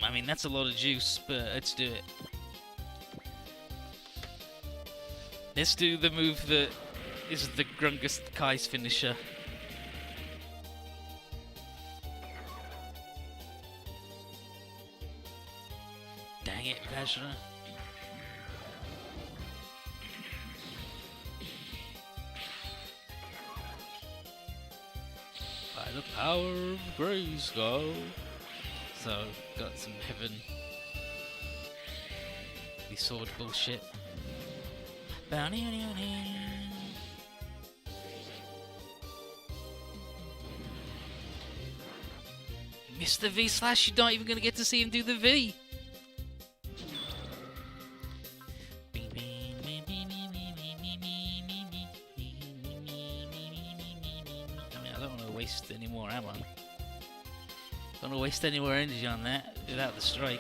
I mean, that's a lot of juice, but let's do it. Let's do the move that is the Grungus Kai's finisher. Dang it, Vajra. By the power of Grayskull. So, got some heaven. The sword bullshit. Missed the V slash, you're not even going to get to see him do the V. waste any more ammo. Don't want to waste any more energy on that without the strike.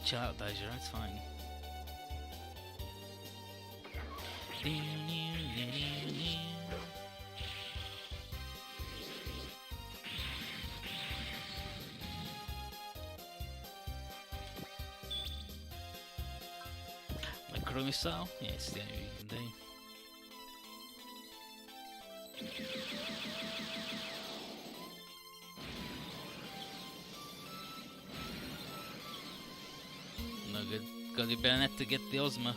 Chill out, Vajra, it's fine. Micro missile? Yeah, it's the only thing you can do. No good. Gotta do bayonet to get the Ozma.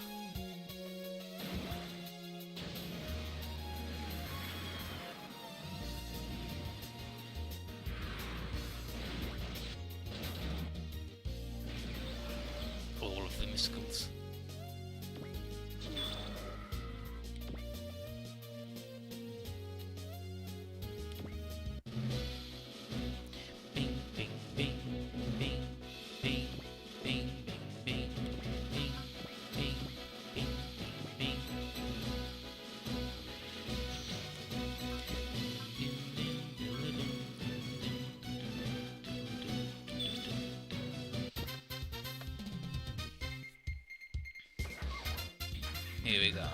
All of the missiles. Here we go.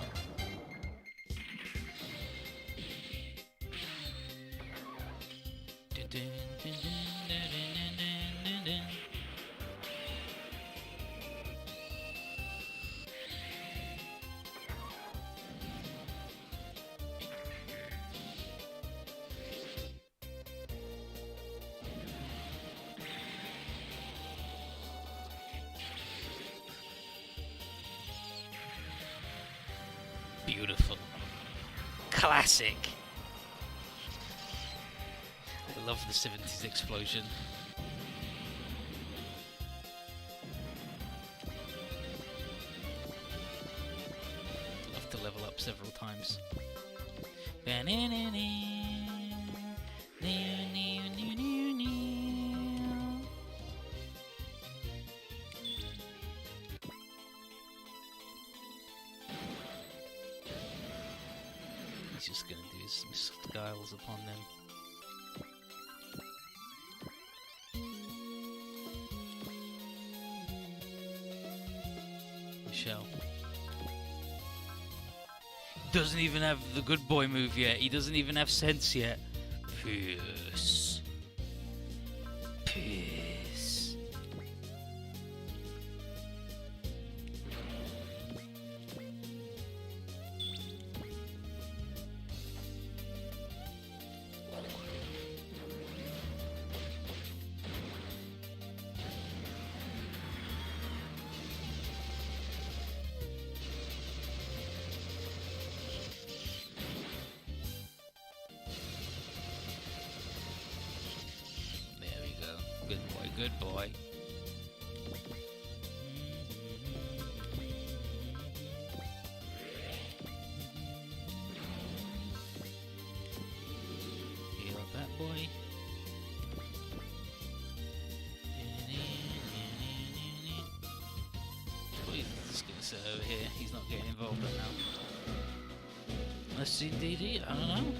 Beautiful. Classic. I love the 70s explosion. Love to level up several times. He's just going to do his missile guiles upon them. Michelle. Doesn't even have the good boy move yet. He doesn't even have sense yet. Piss. Piss. Good boy. Heal up that boy. He's just gonna sit over here. He's not getting involved right now. Let's see DD. I don't know.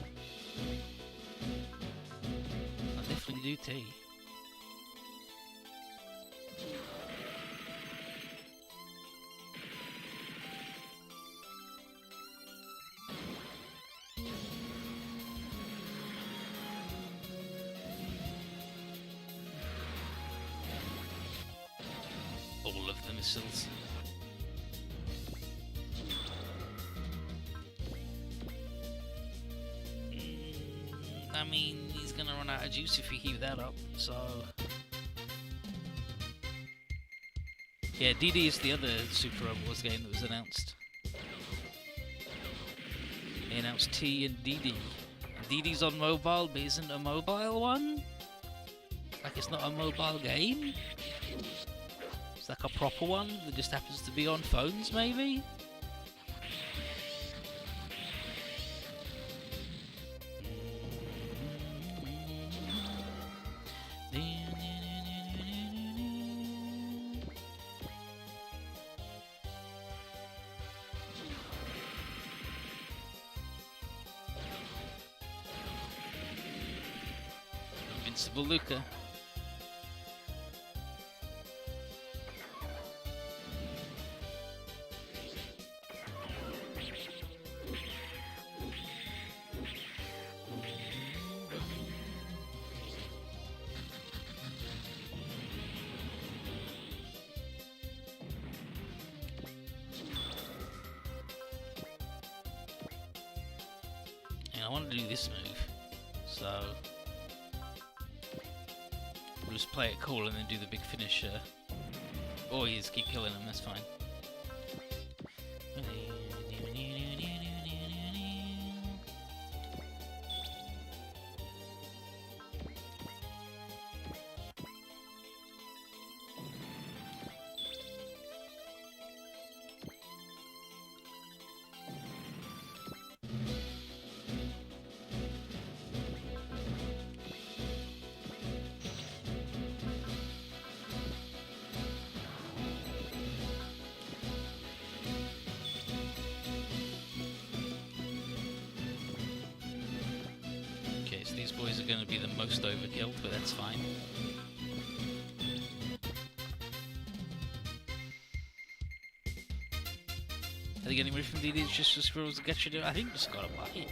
I definitely do T. All of the missiles. I mean, he's gonna run out of juice if we keep that up, so... Yeah, DD is the other Super Wars game that was announced. They announced T and DD. DD's on mobile, but isn't a mobile one? Like, it's not a mobile game? It's like a proper one that just happens to be on phones, maybe? Invincible Luca. I want to do this move, so we'll just play it cool and then do the big finisher. Or you just keep killing them, that's fine. These boys are going to be the most overkilled, but that's fine. Are they getting rid from these just for squirrels to get you to? I think just got away.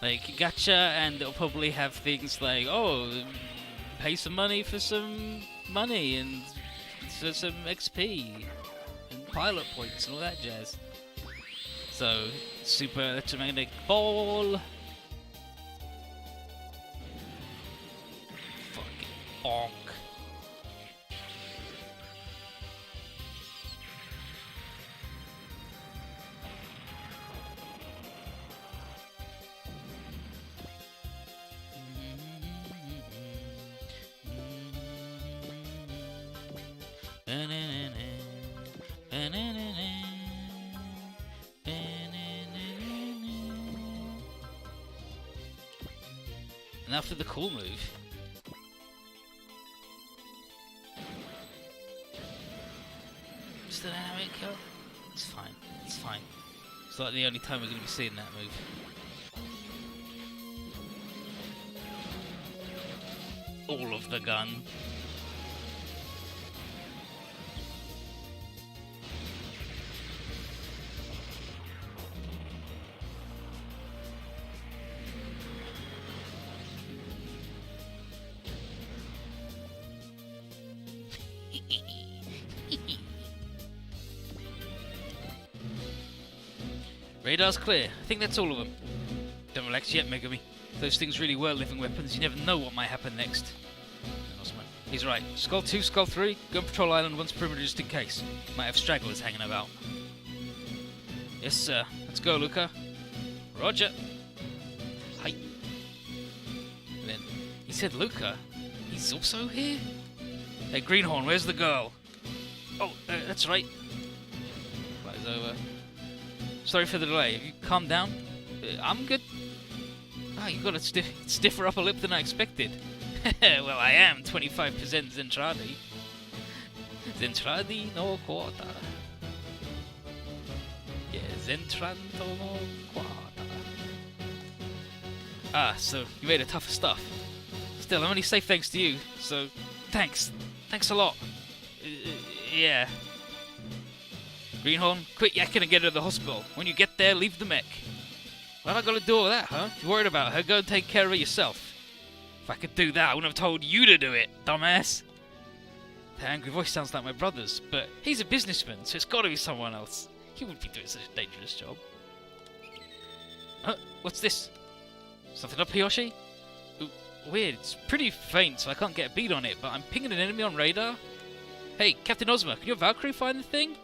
Like, gotcha, and they'll probably have things like, oh, pay some money for some money and for some XP and pilot points and all that jazz. So, super electromagnetic ball. Fucking bonk. And after the cool move, just the dynamic kill. It's fine. It's fine. It's like the only time we're going to be seeing that move. All of the gun. Radar's clear. I think that's all of them. Don't relax yet, Megami. Those things really were living weapons. You never know what might happen next. He's right. Skull 2, Skull 3, go and patrol Island once perimeter just in case. Might have stragglers hanging about. Yes, sir. Let's go, Luca. Roger. Hi. And then he said Luca. He's also here? Hey, Greenhorn, where's the girl? Oh, that's right. Flies over. Sorry for the delay. Have you calmed down? I'm good. Ah, you got a stiffer upper lip than I expected. Well, I am 25% Zentradi. Zentradi no quarta. Yeah, Zentranto no quarta. Ah, so you made it tougher stuff. Still, I'm only safe thanks to you, so thanks. Thanks a lot. Yeah. Greenhorn, quit yakking and get her to the hospital. When you get there, leave the mech. What I gotta do all that, huh? If you're worried about her, go and take care of it yourself. If I could do that, I wouldn't have told you to do it, dumbass. The angry voice sounds like my brother's, but he's a businessman, so it's gotta be someone else. He wouldn't be doing such a dangerous job. What's this? Something up, Hiyoshi? Ooh, weird, it's pretty faint, so I can't get a bead on it, but I'm pinging an enemy on radar. Hey, Captain Ozma, can your Valkyrie find the thing?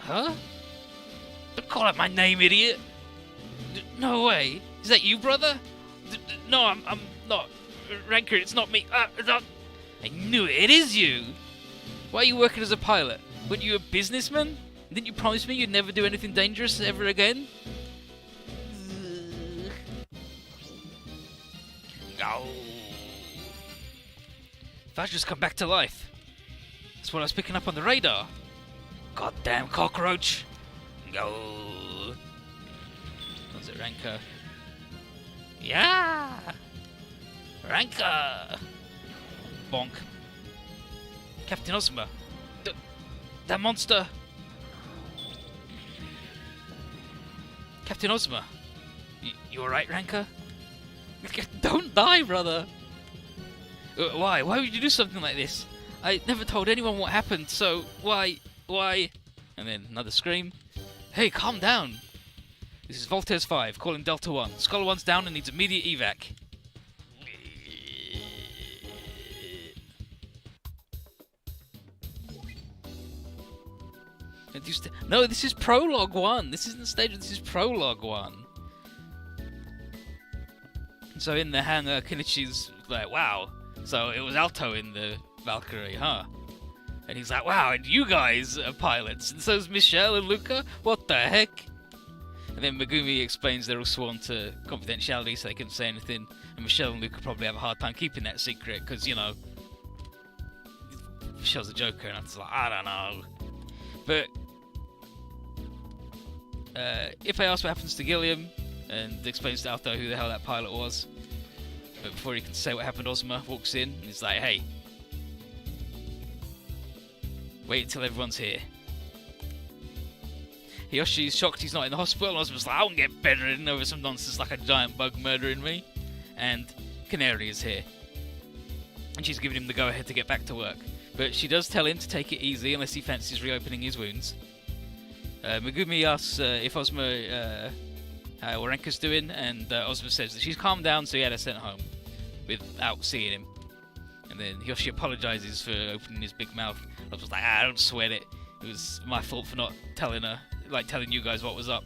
Huh? Don't call out my name, idiot! No way! Is that you, brother? No, I'm not. Ranka, it's not me. It's not. I knew it. It is you! Why are you working as a pilot? Weren't you a businessman? Didn't you promise me you'd never do anything dangerous ever again? Oh. Vajra's come back to life. That's what I was picking up on the radar. Goddamn cockroach! Go. Ranka. Yeah! Ranka! Bonk. Captain Ozma. That monster! Captain Ozma. You alright, Ranka? Don't die, brother! Why? Why would you do something like this? I never told anyone what happened, so why? Why? And then another scream. Hey, calm down! This is Voltaires 5, calling Delta 1. Scholar 1's down and needs immediate evac. No, this is Prologue 1. This isn't stage, this is Prologue 1. So in the hangar, Kenichi's like, wow. So it was Alto in the Valkyrie, huh? And he's like, wow, and you guys are pilots. And so's Michelle and Luca? What the heck? And then Megumi explains they're all sworn to confidentiality, so they couldn't say anything. And Michelle and Luca probably have a hard time keeping that secret, because, you know, Michelle's a joker, and I'm just like, I don't know. But if I ask what happens to Gilliam, and explains to Alto who the hell that pilot was, but before he can say what happened, Ozma walks in, and he's like, hey, wait until everyone's here. Hiyoshi's shocked he's not in the hospital, and Ozma's like, I won't get bedridden over some nonsense like a giant bug murdering me. And Canary is here. And she's giving him the go-ahead to get back to work. But she does tell him to take it easy unless he fancies reopening his wounds. Megumi asks if Ozma, how Ranka's doing, and Ozma says that she's calmed down, so he had her sent home without seeing him. And then Hiyoshi apologises for opening his big mouth. Ozma's like, don't sweat it. It was my fault for not telling her, like telling you guys what was up.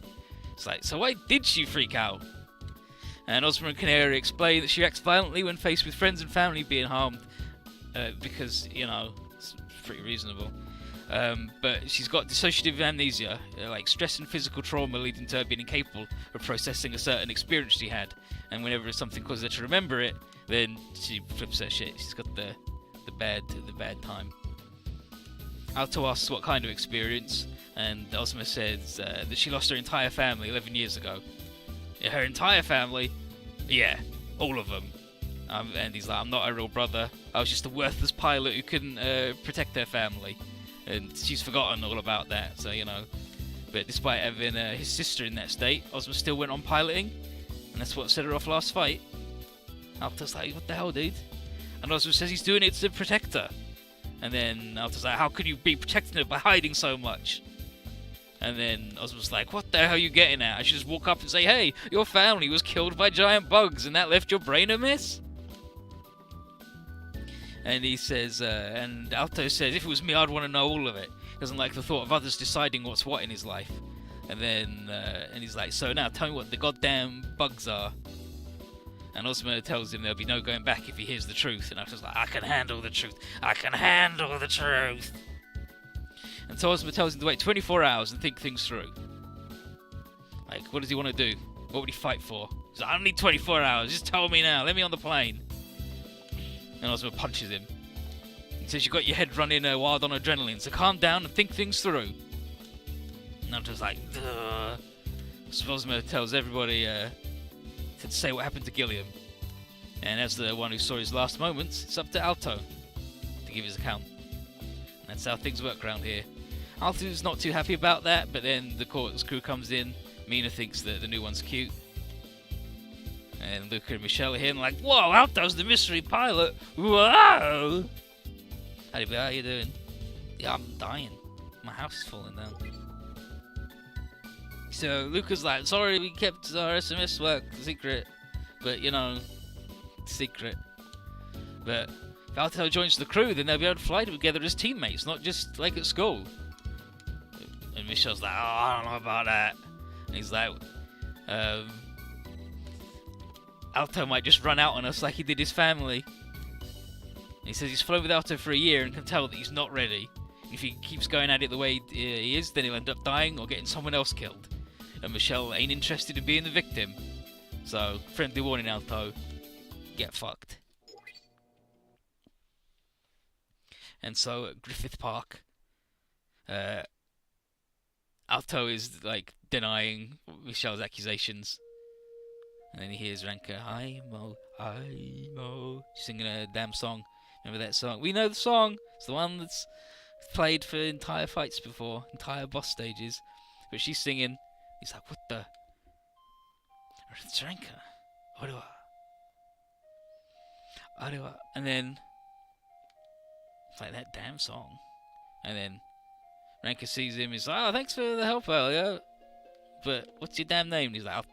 It's like, so why did she freak out? And Ozma and Canary explain that she acts violently when faced with friends and family being harmed, because, you know, it's pretty reasonable. But she's got dissociative amnesia, like stress and physical trauma leading to her being incapable of processing a certain experience she had. And whenever something causes her to remember it, then she flips her shit. She's got the bad time. Alto asks what kind of experience, and Ozma says that she lost her entire family 11 years ago. Her entire family? Yeah, all of them. And he's like, I'm not a real brother. I was just a worthless pilot who couldn't protect their family. And she's forgotten all about that, so, you know. But despite having his sister in that state, Ozma still went on piloting, and that's what set her off last fight. Alto's like, what the hell, dude? And Ozma says he's doing it to protect her. And then Alto's like, how could you be protecting her by hiding so much? And then Ozma's like, what the hell are you getting at? I should just walk up and say, hey, your family was killed by giant bugs, and that left your brain a mess? And he says, and Alto says, if it was me, I'd want to know all of it. He doesn't like the thought of others deciding what's what in his life. And then, and he's like, so now tell me what the goddamn bugs are. And Ozma tells him there'll be no going back if he hears the truth. And Alto's like, I can handle the truth. I can handle the truth. And so Ozma tells him to wait 24 hours and think things through. Like, what does he want to do? What would he fight for? He's like, I don't need 24 hours. Just tell me now. Let me on the plane. And Ozma punches him. He says, you got your head running wild on adrenaline, so calm down and think things through. And Alto's like, duh. So Ozma tells everybody to say what happened to Gilliam. And as the one who saw his last moments, it's up to Alto to give his account. And that's how things work around here. Alto's not too happy about that, but then the chorus crew comes in. Mina thinks that the new one's cute. And Luca and Michelle are here and like, whoa, Alto's the mystery pilot. Whoa! How you doing? Yeah, I'm dying. My house is falling down. So Luca's like, sorry, we kept our SMS work secret. But, you know, secret. But if Alto joins the crew, then they'll be able to fly together as teammates, not just like at school. And Michelle's like, oh, I don't know about that. And he's like, Alto might just run out on us like he did his family. And he says he's flown with Alto for a year and can tell that he's not ready. If he keeps going at it the way he is, then he'll end up dying or getting someone else killed. And Michelle ain't interested in being the victim. So, friendly warning, Alto. Get fucked. And so, at Griffith Park, Alto is, like, denying Michelle's accusations. And then he hears Ranka, "I'm-o, I'm-o," singing a damn song. Remember that song? We know the song. It's the one that's played for entire fights before, entire boss stages. But she's singing. He's like, "What the? It's Ranka. Orewa. Orewa." And then it's like that damn song. And then Ranka sees him. He's like, "Oh, thanks for the help earlier. But what's your damn name?" And he's like,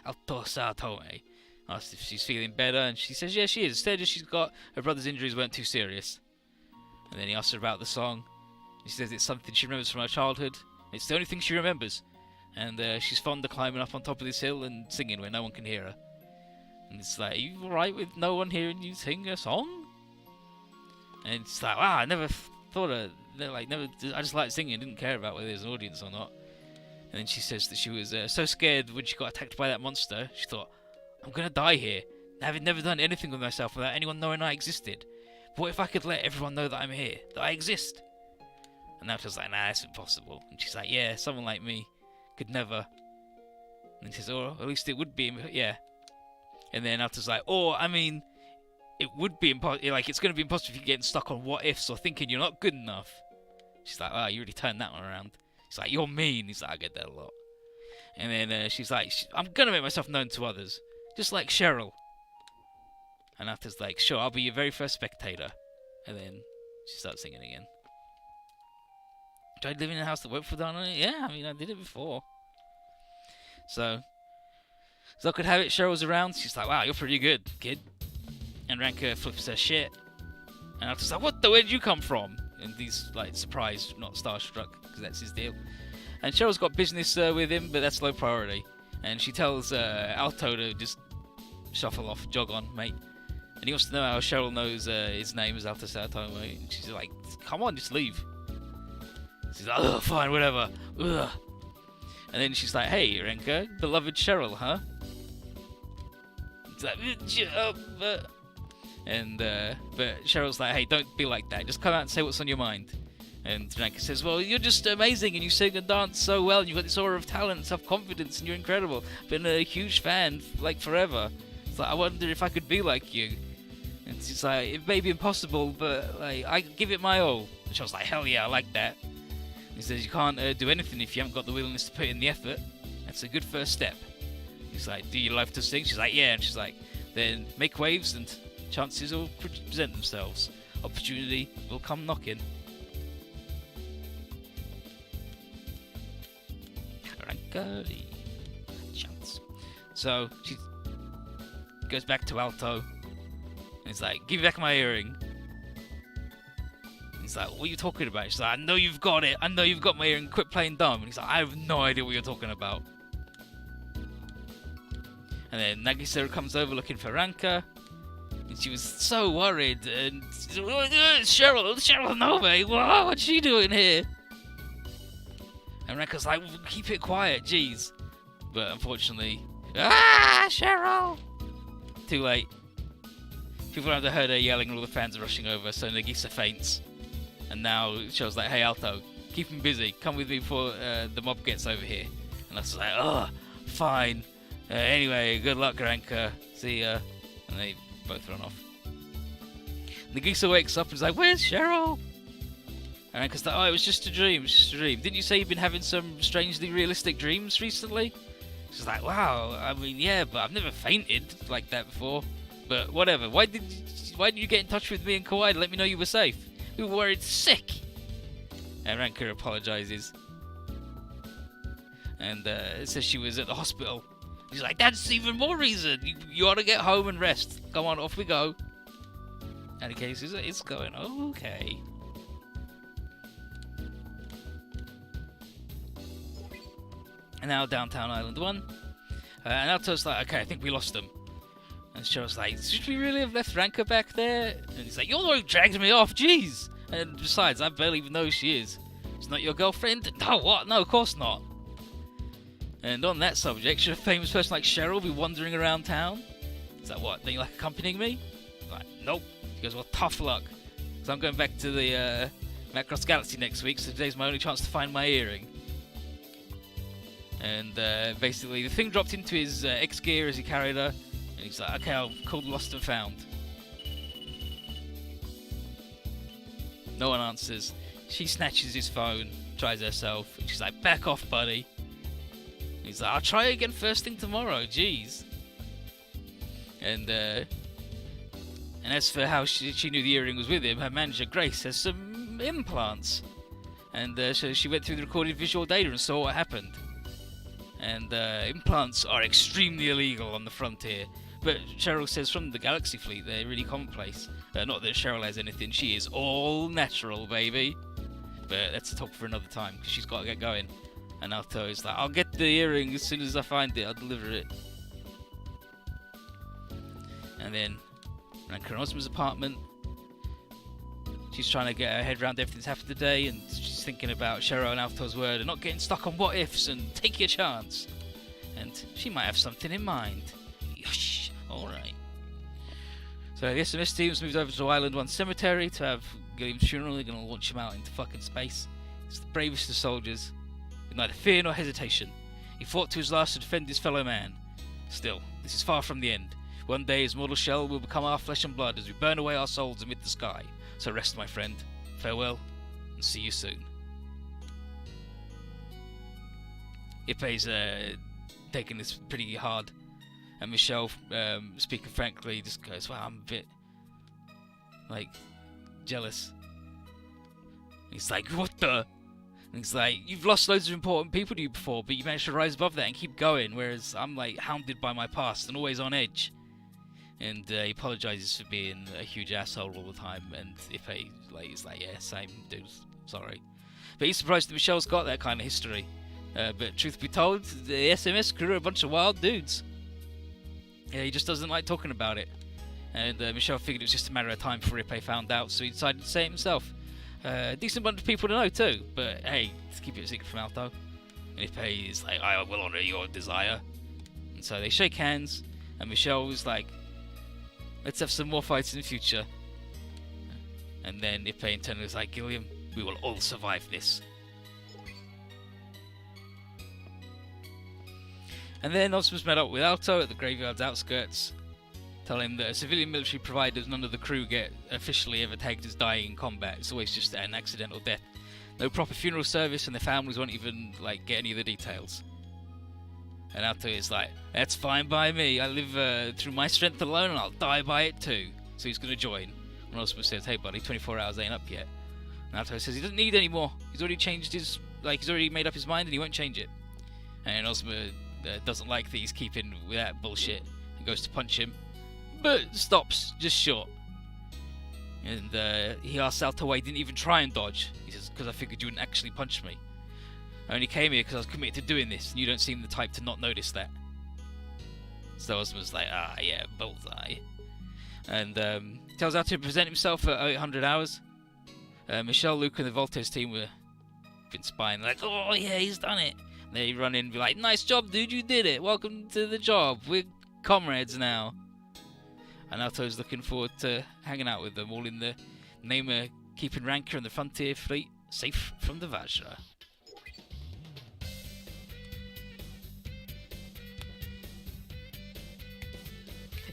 Altos Atome. Asked if she's feeling better, and she says, yeah, she is. Instead, she's got her brother's injuries weren't too serious. And then he asks her about the song. She says it's something she remembers from her childhood. It's the only thing she remembers. And she's fond of climbing up on top of this hill and singing where no one can hear her. And it's like, are you alright with no one hearing you sing a song? And it's like, wow, I never thought of, like, never. I just liked singing, didn't care about whether there's an audience or not. And then she says that she was so scared when she got attacked by that monster, she thought, I'm gonna die here, having never done anything with myself without anyone knowing I existed. But what if I could let everyone know that I'm here, that I exist? And Altos like, nah, that's impossible. And she's like, yeah, someone like me could never. And he says, or at least it would be, yeah. And then Altos like, I mean, it would be impossible, like, it's gonna be impossible if you're getting stuck on what ifs or thinking you're not good enough. She's like, wow, you really turned that one around. He's like, you're mean. He's like, I get that a lot. And then she's like, I'm gonna make myself known to others, just like Cheryl. And Altos like, sure, I'll be your very first spectator. And then she starts singing again. Do I live in a house that won't fall down on it? Yeah, I mean, I did it before. So I could have it. Cheryl's around. She's like, wow, you're pretty good, kid. And Ranka flips her shit. And Altos like, what the? Where did you come from? And he's like surprised, not starstruck, because that's his deal. And Cheryl's got business with him, but that's low priority. And she tells Alto to just shuffle off, jog on, mate. And he wants to know how Cheryl knows his name is Altos Alto, mate. And she's like, come on, just leave. She's like, ugh, fine, whatever. Ugh. And then she's like, hey, Ranka, beloved Cheryl, huh? He's like, but Cheryl's like, hey, don't be like that. Just come out and say what's on your mind. And Ranka says, well, you're just amazing, and you sing and dance so well, and you've got this aura of talent and self-confidence, and you're incredible. Been a huge fan, like, forever. It's like, I wonder if I could be like you. And she's like, it may be impossible, but, like, I give it my all. And Cheryl's like, hell yeah, I like that. He says, you can't do anything if you haven't got the willingness to put in the effort. That's a good first step. He's like, do you love to sing? She's like, yeah. And she's like, then make waves and chances will present themselves. Opportunity will come knocking. Chance. So she goes back to Alto. And he's like, give me back my earring. He's like, what are you talking about? She's like, I know you've got it. I know you've got my earring. Quit playing dumb. And he's like, I have no idea what you're talking about. And then Nagisa comes over looking for Ranka. And she was so worried. And she's like, Cheryl, no way. What's she doing here? And Ranka's like, keep it quiet, jeez. But unfortunately, Cheryl! Too late. People have heard her yelling and all the fans are rushing over, so Nagisa faints. And now Cheryl's like, hey Alto, keep him busy. Come with me before the mob gets over here. And I was like, fine. Anyway, good luck, Ranka. See ya. And they both run off. Nagisa wakes up and is like, where's Cheryl? And Ranka's like, it was just a dream, Didn't you say you've been having some strangely realistic dreams recently? She's like, wow, I mean, yeah, but I've never fainted like that before. But whatever, why did you get in touch with me and Kawaii to let me know you were safe? We were worried sick. And Ranka apologizes. And it says she was at the hospital. She's like, that's even more reason. You ought to get home and rest. Come on, off we go. And in case it's going, okay. And now downtown Island 1. And Alto's like, okay, I think we lost them. And Cheryl's like, should we really have left Ranka back there? And he's like, you're the one who dragged me off, jeez. And besides, I barely even know who she is. She's not your girlfriend? No, what? No, of course not. And on that subject, should a famous person like Sheryl be wandering around town? He's like, what? Don't you like accompanying me? I'm like, nope. He goes, well, tough luck. Because I'm going back to the Macross Galaxy next week, so today's my only chance to find my earring. And basically the thing dropped into his X gear as he carried her, and he's like, okay, I'll call Lost and Found. No one answers. She snatches his phone, tries herself, and she's like, back off, buddy. And he's like, I'll try again first thing tomorrow, jeez. And as for how she knew the earring was with him, her manager Grace has some implants. And so she went through the recorded visual data and saw what happened. And implants are extremely illegal on the frontier. But Cheryl says from the Galaxy Fleet they're really commonplace. Not that Cheryl has anything, she is all natural, baby. But that's a talk for another time, because she's got to get going. And Altos is like, I'll get the earring as soon as I find it, I'll deliver it. And then Ranka and Ozma's apartment. She's trying to get her head around everything that's happened today, and she's thinking about Sheryl and Altos' word and not getting stuck on what ifs and take your chance. And she might have something in mind. Yosh, alright. So the SMS team's moved over to Island 1 Cemetery to have Gilliam's funeral. They're going to launch him out into fucking space. He's the bravest of soldiers, with neither fear nor hesitation. He fought to his last to defend his fellow man. Still, this is far from the end. One day his mortal shell will become our flesh and blood as we burn away our souls amid the sky. So rest, my friend. Farewell, and see you soon. Ippei's taking this pretty hard, and Michelle, speaking frankly, just goes, "Wow, I'm a bit like jealous." He's like, "What the?" And he's like, "You've lost loads of important people to you before, but you managed to rise above that and keep going, whereas I'm like hounded by my past and always on edge." And he apologises for being a huge asshole all the time, and Ippei is like, yeah, same, dude, sorry. But he's surprised that Michelle's got that kind of history. But truth be told, the SMS crew are a bunch of wild dudes. Yeah, he just doesn't like talking about it. And Michelle figured it was just a matter of time before Ippei found out, so he decided to say it himself. Decent bunch of people to know too, but hey, let's keep it a secret from Alto. And Ippei is like, I will honour your desire. And so they shake hands, and Michelle was like, let's have some more fights in the future. And then Ippei in turn was like, Gilliam, we will all survive this. And then Osmond's met up with Alto at the graveyard's outskirts, telling him that as civilian military providers, none of the crew get officially ever tagged as dying in combat. It's always just an accidental death. No proper funeral service, and their families won't even get any of the details. And Alto is like, that's fine by me. I live through my strength alone, and I'll die by it too. So he's going to join. And Osmond says, hey buddy, 24 hours ain't up yet. And Alto says he doesn't need any more. He's already changed his, he's already made up his mind, and he won't change it. And Osmond doesn't like that he's keeping with that bullshit and goes to punch him, but stops just short. And he asks Alto why he didn't even try and dodge. He says, because I figured you wouldn't actually punch me. I only came here because I was committed to doing this, and you don't seem the type to not notice that. So Osmond's like, ah, yeah, bullseye. And tells Alto to present himself at 800 hours. Michelle, Luke, and the Voltes team were been spying, like, oh yeah, he's done it. And they run in and be like, nice job, dude, you did it. Welcome to the job. We're comrades now. And Alto's looking forward to hanging out with them, all in the name of keeping Ranka and the Frontier Fleet safe from the Vajra.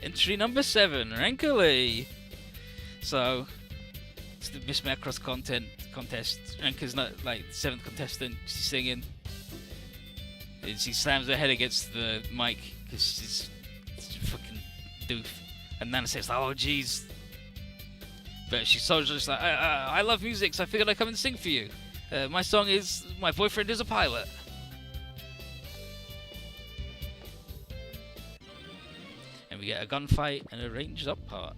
Entry number 7, Ranka Lee. So, it's the Miss Macross contest. Ranka's not like the 7th contestant. She's singing. And she slams her head against the mic because she's a fucking doof. And Nana says, oh jeez. But she's so just like, I love music, so I figured I'd come and sing for you. My song is My Boyfriend is a Pilot. And we get a gunfight and a ranged up part.